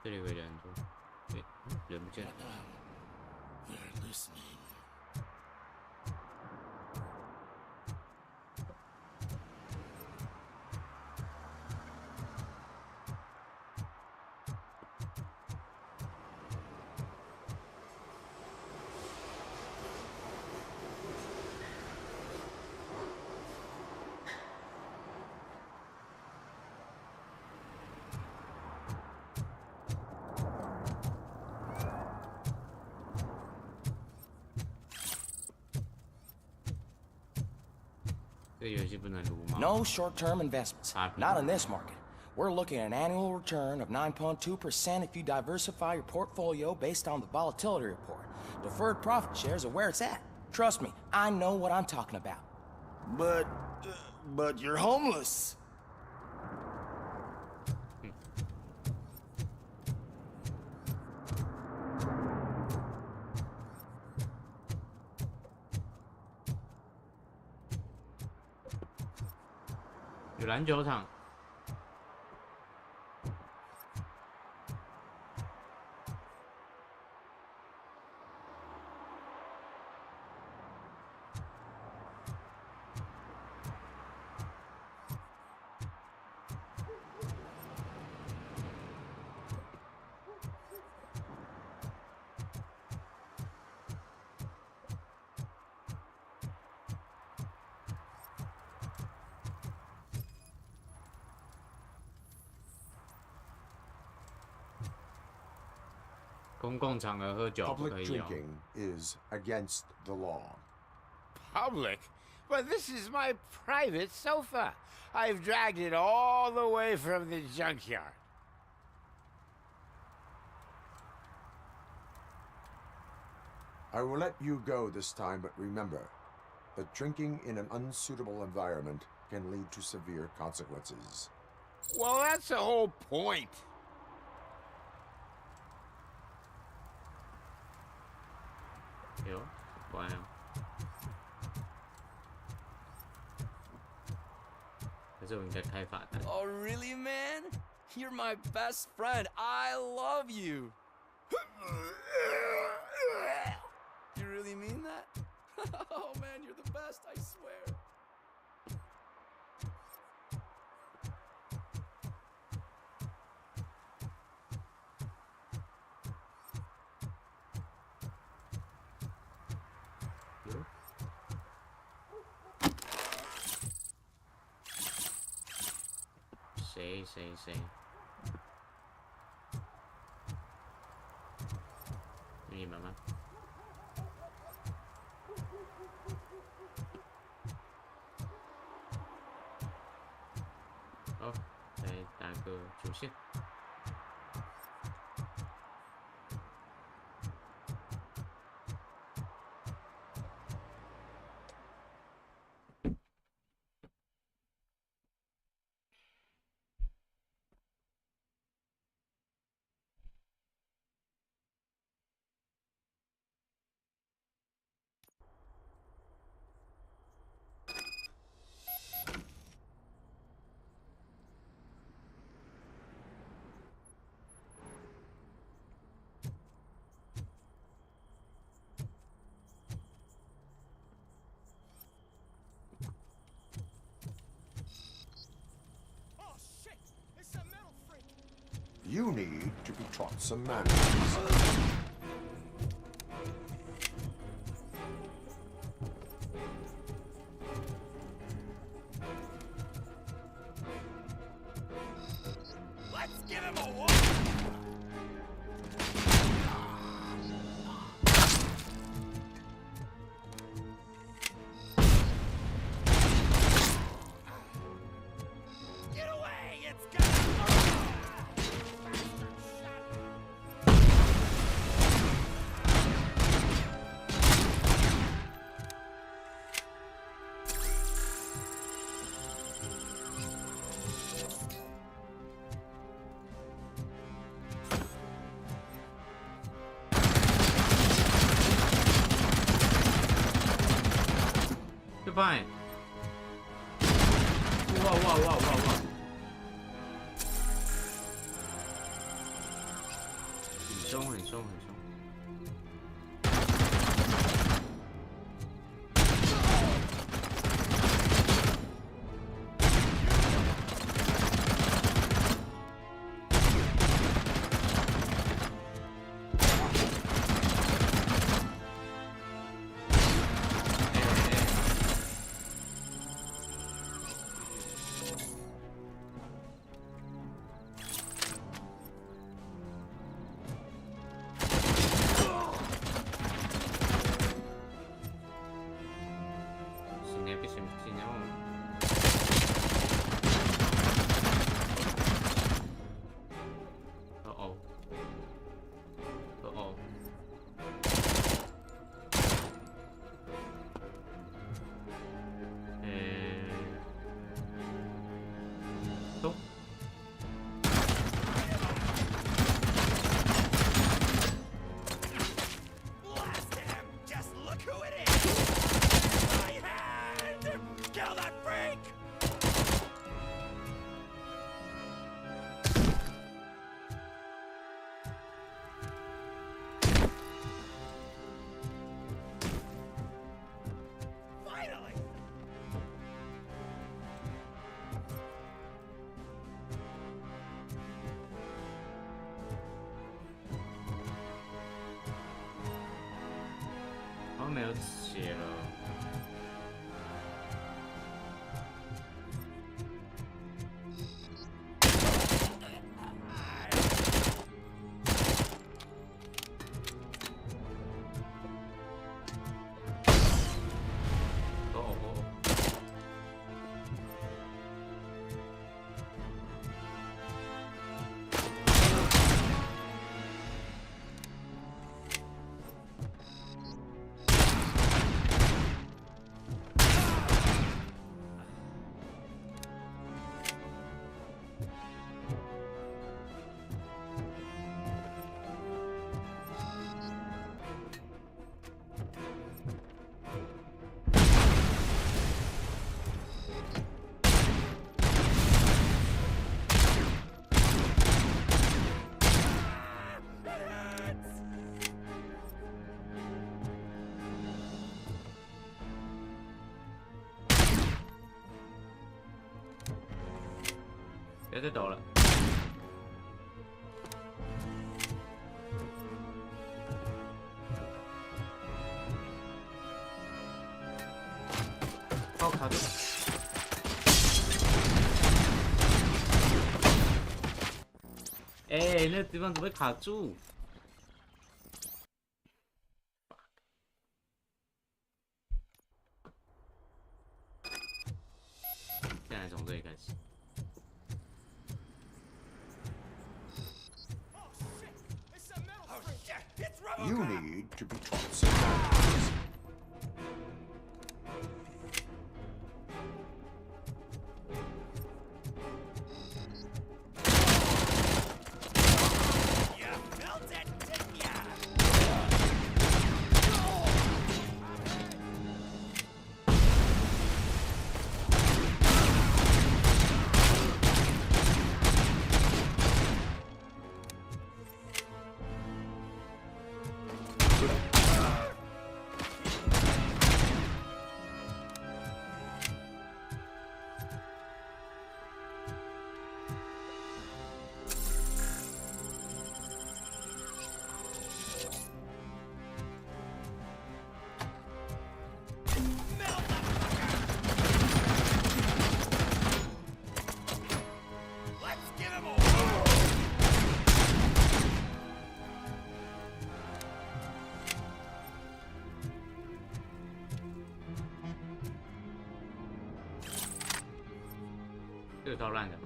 这里有个人多，对，人不见了。They're listening. No short-term investments. Not in this market. We're looking at an annual return of 9.2% if you diversify your portfolio based on the volatility report. Deferred profit shares are where it's at. Trust me, I know what I'm talking about. But you're homeless. "有篮球场。公共场合喝酒不 Public 可以哦。 drinking is against the law. Public? But this is my private sofa. I've dragged it all the way from the junkyard. I will let you go this time, but remember that drinking in an unsuitable environment can lead to severe consequences. Well, that's the whole point. Yo, wow. Oh, really, man? You're my best friend. I love you. You really mean that? Oh, man, you're the best. last, I swear.谁？你们吗？好，来打个主线。You need to be taught some manners. Let's give him a walk! Get away! It's gonna... Goodbye. Wow. 很凶。没有血了。要再抖了。把我卡住！哎，那个地方怎么会卡住？现在从这里开始。 You need to be taught some manners.这个超烂的。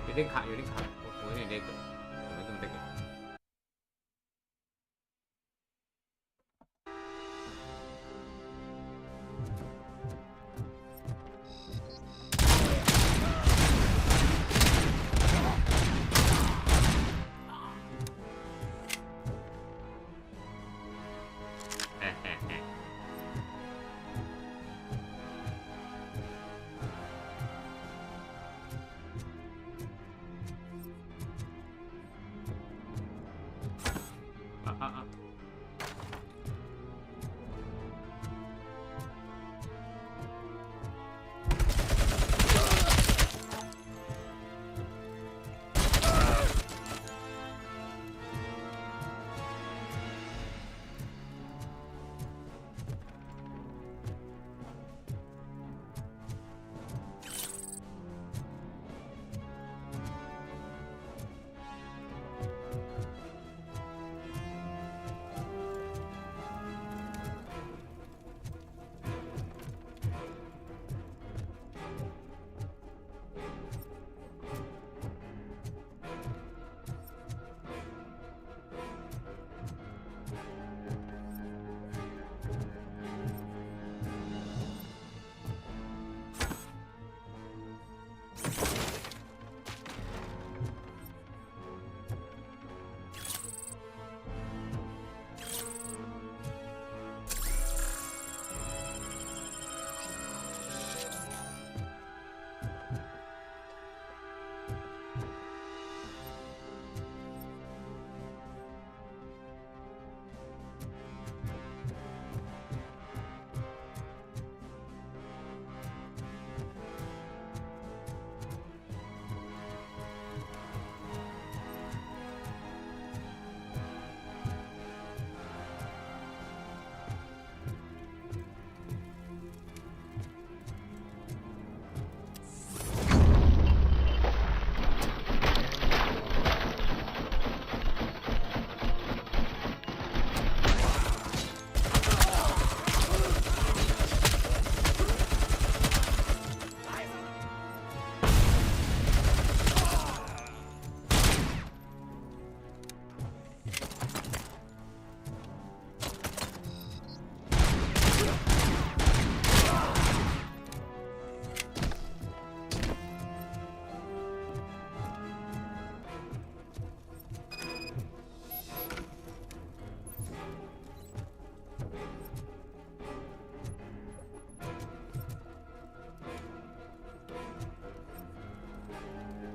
有点卡，有点卡，我有点那个，怎么这么那个？嘿嘿嘿。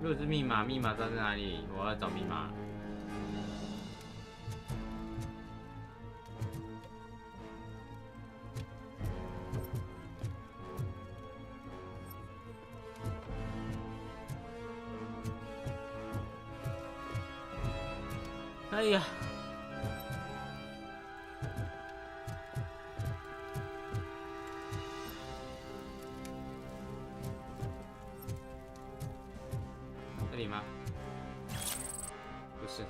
如果是密码，密码知道在哪里？我要找密码。哎呀！这里吗？不是。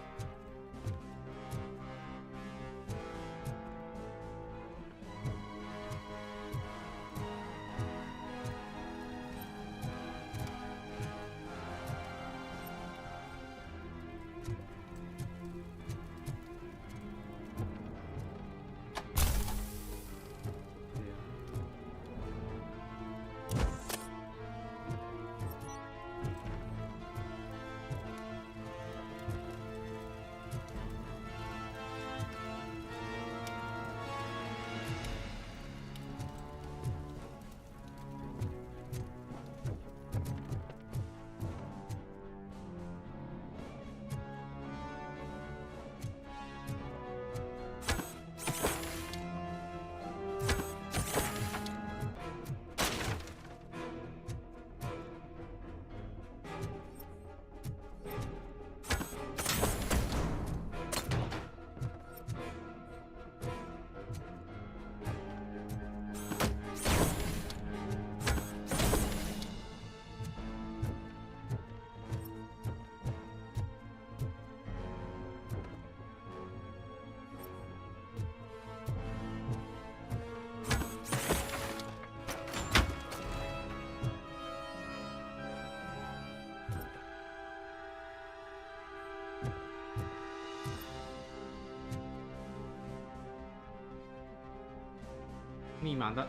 密码的。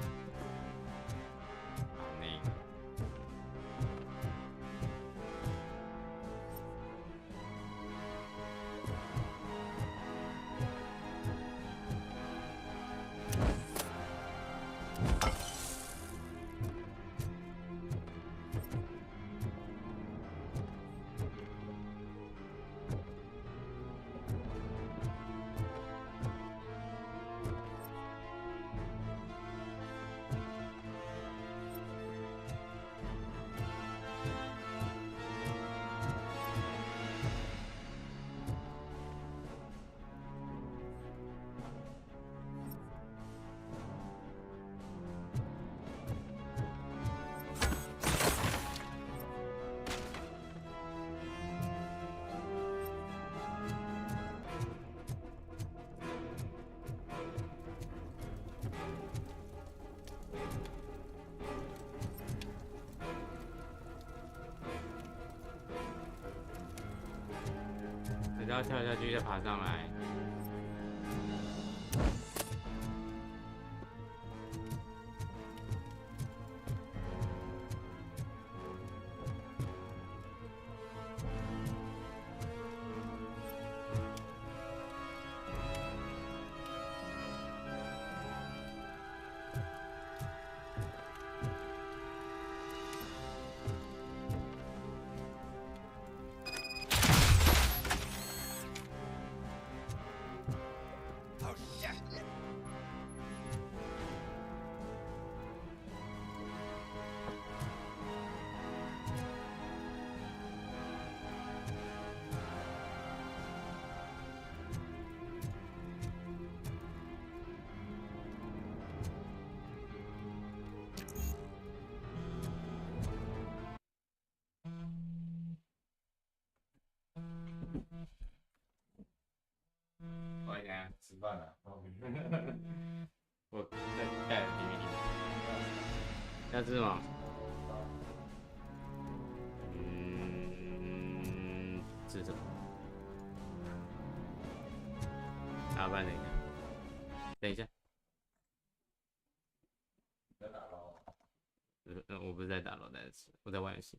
然后跳下去，再爬上来。我等下吃饭了，我在带里面。要吃吗？吃什么？打扮等一下，等一下。在打捞？我不是在打捞，在吃，我在玩游戏。